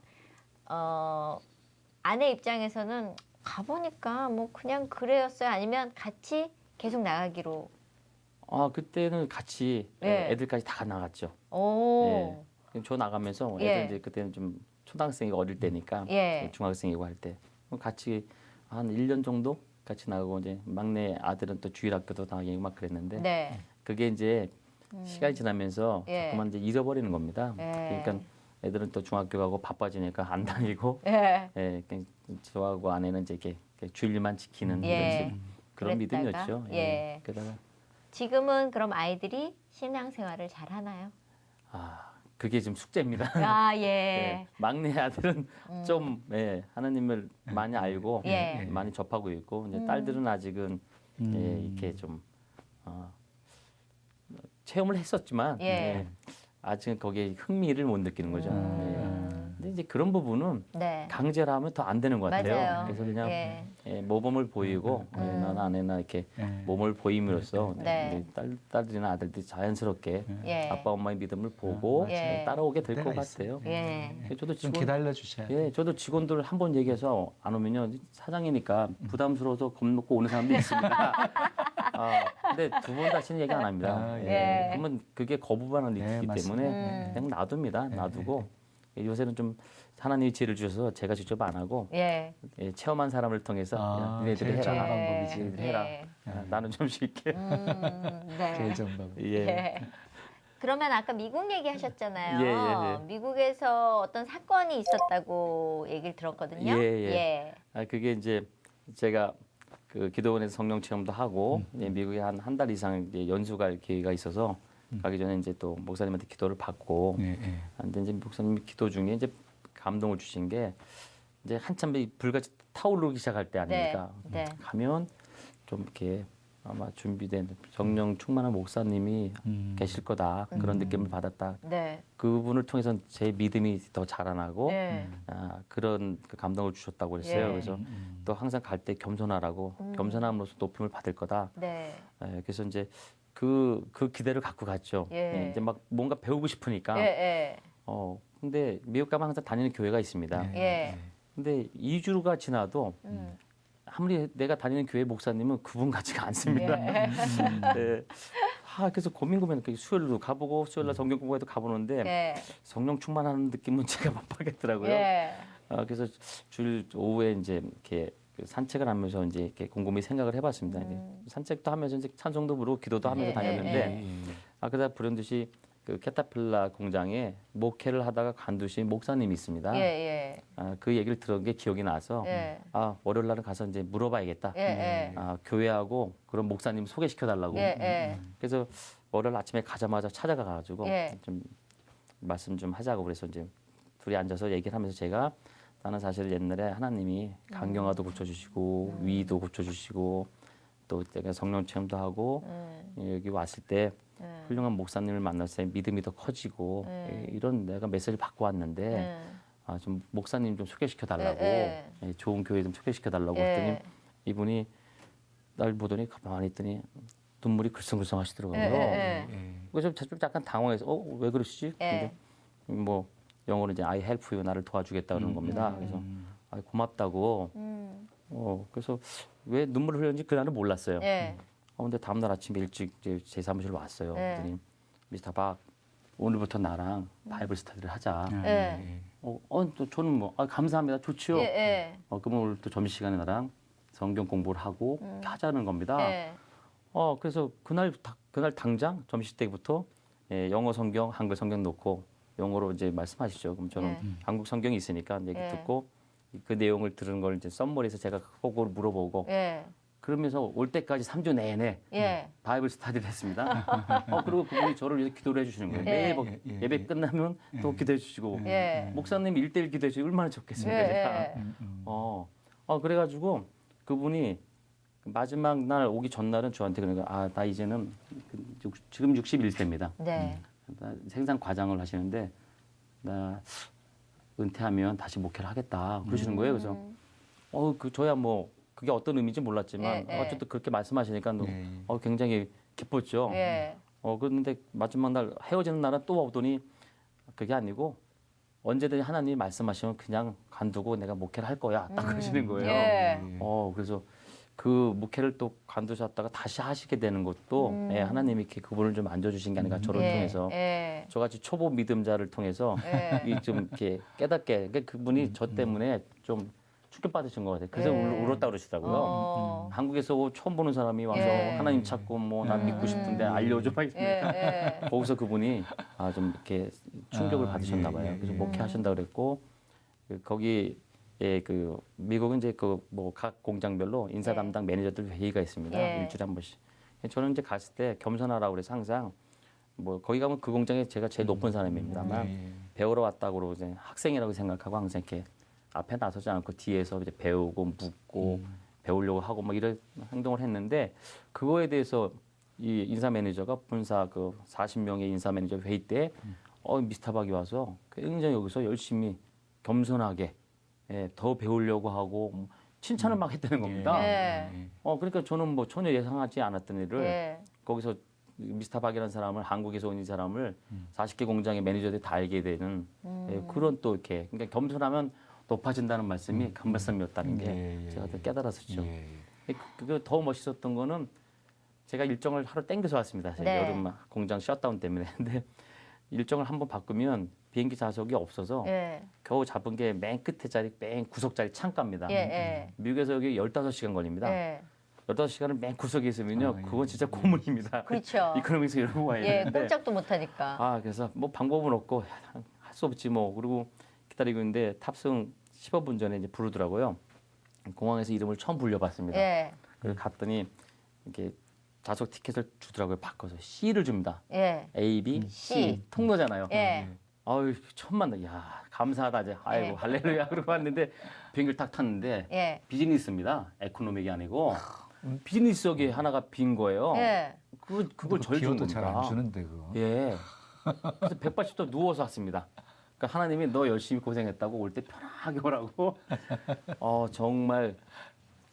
아내 입장에서는 가보니까 뭐 그냥 그래였어요. 아니면 같이 계속 나가기로. 그때는 같이 애들까지 다 나갔죠. 오. 저 나가면서 애들 이제 그때는 좀 초등학생이 어릴 때니까 중학생이고 할 때 같이 한 1년 정도 같이 나가고 이제 막내 아들은 또 주일학교도 다니고 막 그랬는데 그게 이제 시간이 지나면서 자꾸만 이제 잃어버리는 겁니다. 그러니까 애들은 또 중학교 가고 바빠지니까 안 다니고 그냥 저하고 아내는 이제 이렇게 주일만 지키는 그런 그랬다가, 믿음이었죠. 그러다가 지금은 그럼 아이들이 신앙생활을 잘 하나요? 그게 지금 숙제입니다. 막내 아들은 좀 하나님을 많이 알고 많이 접하고 있고 이제 딸들은 아직은 이렇게 좀 체험을 했었지만 아직은 거기에 흥미를 못 느끼는 거죠. 근데 이제 그런 부분은 강제로 하면 더 안 되는 것 같아요. 맞아요. 그래서 그냥 모범을 보이고 나나 아내나 이렇게 몸을 보임으로써 딸들이나 아들들이 자연스럽게 아빠 엄마의 믿음을 보고 따라오게 될 것 같아요. 저도 좀 기다려 주셔야 저도 직원들 한 번 얘기해서 안 오면요 사장이니까 부담스러워서 겁먹고 오는 사람도 있습니다. 근데 두 번 다시는 얘기 안 합니다. 그러면 그게 거부반응이 있기 때문에 그냥 놔둡니다. 놔두고 요새는 좀 하나님이 지혜를 주셔서 제가 직접 안 하고 예. 체험한 사람을 통해서 니네들이 제일 좋은 해라. 방법이지. 니네들이 해라. 나는 좀 쉴게. 네. 제일 좋은 방법. 예. 예. 그러면 아까 미국 얘기하셨잖아요. 예. 미국에서 어떤 사건이 있었다고 얘기를 들었거든요. 예. 그게 이제 제가 그 기도원에서 성령 체험도 하고 미국에 한 달 이상 이제 연수 갈 기회가 있어서 가기 전에 이제 또 목사님한테 기도를 받고 근데 이제 목사님이 기도 중에 이제 감동을 주신 게 이제 한참 불같이 타오르기 시작할 때 아닙니까? 네. 가면 좀 이렇게 아마 준비된 성령 충만한 목사님이 계실 거다 그런 느낌을 받았다. 네. 그분을 통해서 제 믿음이 더 자라나고 네. 그런 그 감동을 주셨다고 그랬어요. 예. 그래서 또 항상 갈 때 겸손하라고 겸손함으로써 높임을 받을 거다. 네. 그래서 이제 그 기대를 갖고 갔죠. 예. 이제 막 뭔가 배우고 싶으니까. 예. 근데 미국 가면 항상 다니는 교회가 있습니다. 예. 근데 2주가 지나도 아무리 내가 다니는 교회 목사님은 그분 같지가 않습니다. 네. 그래서 고민하니까 수요일도 가보고 수요일날 성경 공부에도 가보는데 예. 성령 충만하는 느낌은 제가 못 받겠더라고요. 예. 그래서 주일 오후에 이제 이렇게 산책을 하면서 이제 이렇게 곰곰이 생각을 해봤습니다. 이제 산책도 하면서 이제 찬송도 부르고 기도도 하면서 다녔는데 그러다 불현듯이 그 캐타필라 공장에 목회를 하다가 관두신 목사님이 있습니다. 예. 그 얘기를 들은 게 기억이 나서 예. 월요일 날은 가서 이제 물어봐야겠다. 예. 교회하고 그런 목사님 소개시켜 달라고. 그래서 월요일 아침에 가자마자 찾아가 가지고 좀 말씀 좀 하자고 그래서 이제 둘이 앉아서 얘기를 하면서 제가 나는 사실 옛날에 하나님이 간경화도 고쳐주시고 위도 고쳐주시고 또 내가 성령 체험도 하고 여기 왔을 때 훌륭한 목사님을 만났을 때 믿음이 더 커지고 이런 내가 메시지를 받고 왔는데 좀 목사님 좀 소개시켜 달라고 좋은 교회 좀 소개시켜 달라고 했더니 이분이 날 보더니 가만히 있더니 눈물이 글썽글썽 하시더라고요. 그래서 좀 약간 당황해서 왜 그러시지? 근데 뭐 영어로 이제 I help you 나를 도와주겠다 그러는 겁니다. 그래서 고맙다고. 그래서 왜 눈물을 흘렸는지 그날은 몰랐어요. 근데 다음날 아침에 일찍 이제 제 사무실로 왔어요. 그랬더니 미스터 박 오늘부터 나랑 바이블 스터디를 하자. 또 저는 뭐 감사합니다. 좋지요. 그러면 오늘 또 점심시간에 나랑 성경 공부를 하고 이렇게 하자는 겁니다. 그래서 그날 당장 점심 때부터 영어 성경, 한글 성경 놓고 영어로 이제 말씀하시죠. 그럼 저는 한국 성경이 있으니까 얘기 듣고 그 내용을 들은 걸 이제 썸머리에서 제가 그걸 물어보고 그러면서 올 때까지 3주 내내 바이블 스터디를 했습니다. 그리고 그분이 저를 위해서 기도를 해주시는 거예요. 매일 예배 끝나면 또 기도해 주시고 목사님 1대1 기도해 주시고 얼마나 좋겠습니까 제가. 그래가지고 그분이 마지막 날 오기 전날은 저한테 그러니까 나 이제는 지금 61세입니다. 생산 과장을 하시는데 나 은퇴하면 다시 목회를 하겠다 그러시는 거예요. 그래서 저야 뭐 그게 어떤 의미인지 몰랐지만 어쨌든 그렇게 말씀하시니까 굉장히 기뻤죠. 그런데 마지막 날 헤어지는 날은 또 오더니 그게 아니고 언제든지 하나님이 말씀하시면 그냥 간두고 내가 목회를 할 거야 딱 그러시는 거예요. 그래서 그 목회를 또 관두셨다가 다시 하시게 되는 것도 하나님이 이렇게 그분을 좀 앉아주신 게 아닌가 저를 통해서 저같이 초보 믿음자를 통해서 좀 이렇게 깨닫게 그러니까 그분이 저 때문에 좀 충격받으신 것 같아요. 그래서 울었다 그러시더라고요. 한국에서 처음 보는 사람이 와서 하나님 찾고 뭐 난 믿고 싶은데 알려줘 막 이러니까 거기서 그분이 좀 이렇게 충격을 받으셨나 봐요. 그래서 목회하신다 그랬고 거기 그 미국은 이제 그 뭐 각 공장별로 인사 담당 매니저들 회의가 있습니다. 일주일에 한 번씩. 저는 이제 갔을 때 겸손하라고 그래서 항상 뭐 거기 가면 그 공장에 제가 제일 높은 사람입니다만 배우러 왔다고 그러고 이제 학생이라고 생각하고 항상 이렇게 앞에 나서지 않고 뒤에서 이제 배우고 묻고 배우려고 하고 뭐 이런 행동을 했는데 그거에 대해서 이 인사 매니저가 본사 그 40명의 인사 매니저 회의 때 미스터 박이 와서 굉장히 여기서 열심히 겸손하게 더 배우려고 하고 칭찬을 막 했다는 겁니다. 그러니까 저는 뭐 전혀 예상하지 않았던 일을 거기서 미스터 박이라는 사람을 한국에서 온 이 사람을 40개 공장의 매니저들이 다 알게 되는 그런 또 이렇게 그러니까 겸손하면 높아진다는 말씀이 그 말씀이었다는 게 제가 또 깨달았었죠. 그거 더 멋있었던 거는 제가 일정을 하루 땡겨서 왔습니다. 여름 공장 셧다운 때문에. 근데 일정을 한번 바꾸면 비행기 좌석이 없어서 예. 겨우 잡은 게 맨 끝에 자리, 맨 구석 자리 창가입니다. 예, 예. 미국에서 여기 15시간 걸립니다. 예. 15시간을 맨 구석에 있으면요. 예. 그건 진짜 고문입니다. 그렇죠. 이코노미에서 이러고 와야 예, 되는데. 꼼짝도 못 하니까. 아, 그래서 뭐 방법은 없고 할 수 없지 뭐. 그리고 기다리고 있는데 탑승 15분 전에 이제 부르더라고요. 공항에서 이름을 처음 불려봤습니다. 예. 그래서 갔더니 이렇게 좌석 티켓을 주더라고요. 바꿔서 C를 줍니다. 예. A, B, C 통로잖아요. 예. 아유, 처음 만나. 야, 감사하다. 이제. 아이고, 예. 할렐루야. 그러고 왔는데 비행기를 딱 탔는데 예. 비즈니스입니다. 에코노믹이 아니고 비즈니스석이 하나가 빈 거예요. 예. 그걸 절 준 기어도 겁니다. 잘 안 주는데 그거. 예. 그래서 180도 누워서 왔습니다. 그러니까 하나님이 너 열심히 고생했다고 올 때 편하게 오라고. 정말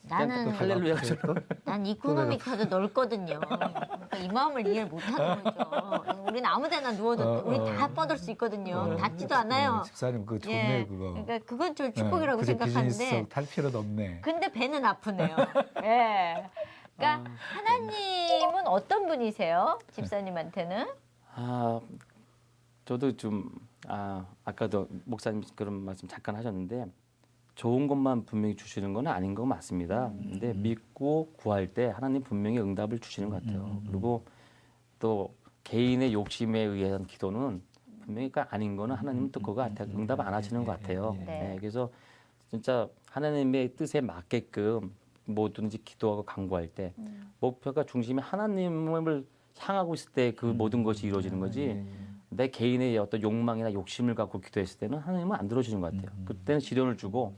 나는 할렐루야. 난 이코노미 카드 넓거든요. 그러니까 이 마음을 이해를 못하는 거죠. 우리는 아무데나 누워도 우리 다 뻗을 수 있거든요. 닿지도 않아요. 집사님 그거 좋네 예. 그거. 그러니까 그건 저 축복이라고 그저 생각하는데, 비즈니스석 탈 필요도 없네. 근데 배는 아프네요. 예. 그러니까 하나님은 어떤 분이세요? 집사님한테는? 저도 좀 아까도 목사님 그런 말씀 잠깐 하셨는데 좋은 것만 분명히 주시는 건 아닌 거 맞습니다. 근데 믿고 구할 때 하나님 분명히 응답을 주시는 것 같아요. 그리고 또 개인의 욕심에 의한 기도는 분명히 아닌 거는 하나님은 또 그거 같아요. 응답 안 하시는 것 같아요. 네. 네, 그래서 진짜 하나님의 뜻에 맞게끔 뭐든지 기도하고 간구할 때 목표가 중심이 하나님을 향하고 있을 때 그 모든 것이 이루어지는 거지. 내 개인의 어떤 욕망이나 욕심을 갖고 기도했을 때는 하나님은 안 들어주는 것 같아요. 그때는 시련을 주고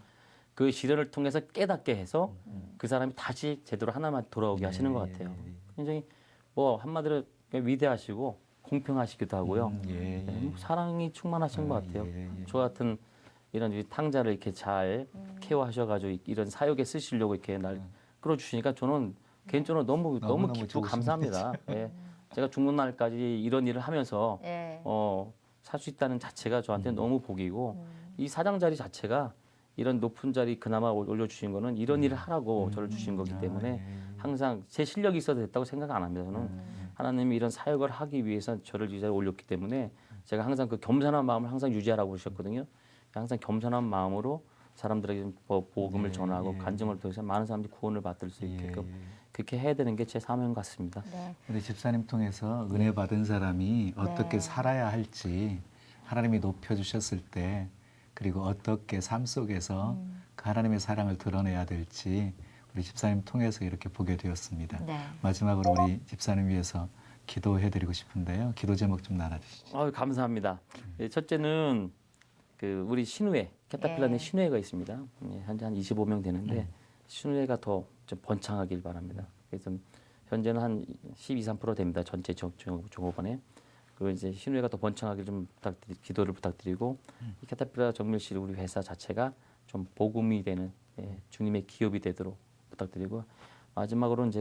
그 시련을 통해서 깨닫게 해서 그 사람이 다시 제대로 하나만 돌아오게 하시는 것 같아요. 굉장히 뭐 한마디로 위대하시고 공평하시기도 하고요. 사랑이 충만하신 것 같아요. 저 같은 이런 탕자를 이렇게 잘 케어하셔가지고 이런 사역에 쓰시려고 이렇게 날 끌어주시니까 저는 개인적으로 너무 기쁘고 감사합니다. 예. 제가 죽는 날까지 이런 일을 하면서 예. 살 수 있다는 자체가 저한테 너무 복이고 이 사장 자리 자체가 이런 높은 자리 그나마 올려주신 거는 이런 일을 하라고 저를 주신 거기 때문에 항상 제 실력이 있어도 됐다고 생각 안 합니다. 저는 하나님이 이런 사역을 하기 위해서 저를 이 자리에 올렸기 때문에 제가 항상 그 겸손한 마음을 항상 유지하라고 그러셨거든요. 항상 겸손한 마음으로 사람들에게 좀 복음을 전하고 간증을 통해서 많은 사람들이 구원을 받을 수 있게끔 그렇게 해야 되는 게 제 사명 같습니다. 네. 우리 집사님 통해서 은혜 받은 사람이 어떻게 살아야 할지 하나님이 높여주셨을 때 그리고 어떻게 삶 속에서 그 하나님의 사랑을 드러내야 될지 우리 집사님 통해서 이렇게 보게 되었습니다. 네. 마지막으로 우리 집사님 위해서 기도해드리고 싶은데요. 기도 제목 좀 나눠주시죠. 감사합니다. 첫째는 그 우리 신우회 캐타필라 내 신우회가 있습니다. 현재 한 25명 되는데 신우회가 더 좀 번창하길 바랍니다. 그래서 현재는 한 12~13% 됩니다. 전체 종업원에. 그리고 이제 신우회가 더 번창하길 좀 기도를 부탁드리고 이 캐타필라 정밀실 우리 회사 자체가 좀 복음이 되는 주님의 기업이 되도록 부탁드리고 마지막으로는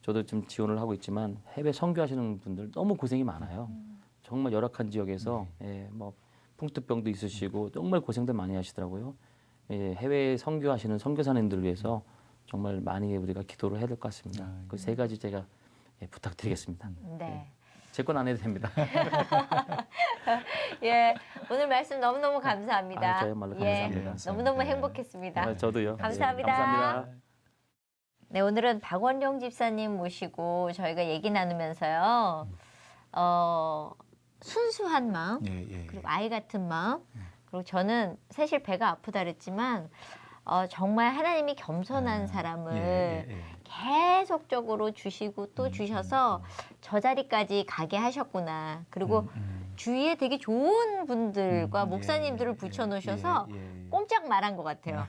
저도 좀 지원을 하고 있지만 해외 선교하시는 분들 너무 고생이 많아요. 정말 열악한 지역에서 뭐 풍토병도 있으시고 정말 고생들 많이 하시더라고요. 해외 선교하시는 선교사님들을 위해서 정말 많이 우리가 기도를 해야 될 것 같습니다. 그 세 가지 제가 부탁드리겠습니다. 네. 제 건 안 해도 됩니다. 예, 오늘 말씀 너무너무 감사합니다. 저야말로 예, 감사합니다. 너무너무 행복했습니다. 저도요. 감사합니다. 감사합니다. 네, 오늘은 박원룡 집사님 모시고 저희가 얘기 나누면서요. 순수한 마음, 그리고 아이 같은 마음, 그리고 저는 사실 배가 아프다 그랬지만 정말 하나님이 겸손한 사람을 계속적으로 주시고 또 주셔서 저 자리까지 가게 하셨구나. 그리고 주위에 되게 좋은 분들과 목사님들을 붙여놓으셔서 꼼짝 말한 것 같아요.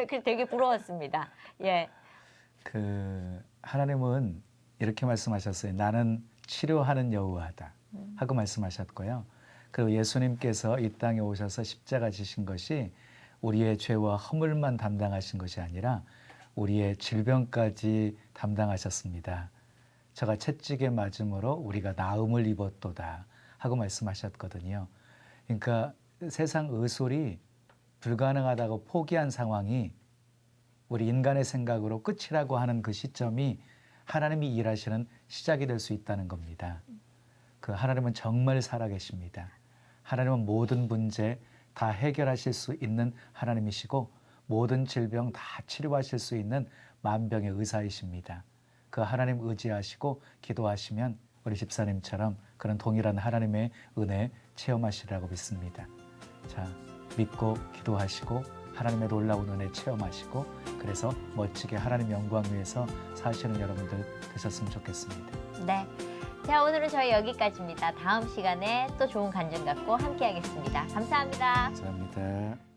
그래서 되게 부러웠습니다. 예. 하나님은 이렇게 말씀하셨어요. 나는 치료하는 여호와다 하고 말씀하셨고요. 그리고 예수님께서 이 땅에 오셔서 십자가 지신 것이 우리의 죄와 허물만 담당하신 것이 아니라 우리의 질병까지 담당하셨습니다. 저가 채찍에 맞음으로 우리가 나음을 입었도다 하고 말씀하셨거든요. 그러니까 세상 의술이 불가능하다고 포기한 상황이 우리 인간의 생각으로 끝이라고 하는 그 시점이 하나님이 일하시는 시작이 될 수 있다는 겁니다. 그 하나님은 정말 살아계십니다. 하나님은 모든 문제 다 해결하실 수 있는 하나님이시고 모든 질병 다 치료하실 수 있는 만병의 의사이십니다. 그 하나님 의지하시고 기도하시면 우리 집사님처럼 그런 동일한 하나님의 은혜 체험하시리라고 믿습니다. 자, 믿고 기도하시고 하나님의 놀라운 은혜 체험하시고 그래서 멋지게 하나님 영광 위해서 사시는 여러분들 되셨으면 좋겠습니다. 네. 자, 오늘은 저희 여기까지입니다. 다음 시간에 또 좋은 간증 갖고 함께 하겠습니다. 감사합니다. 감사합니다.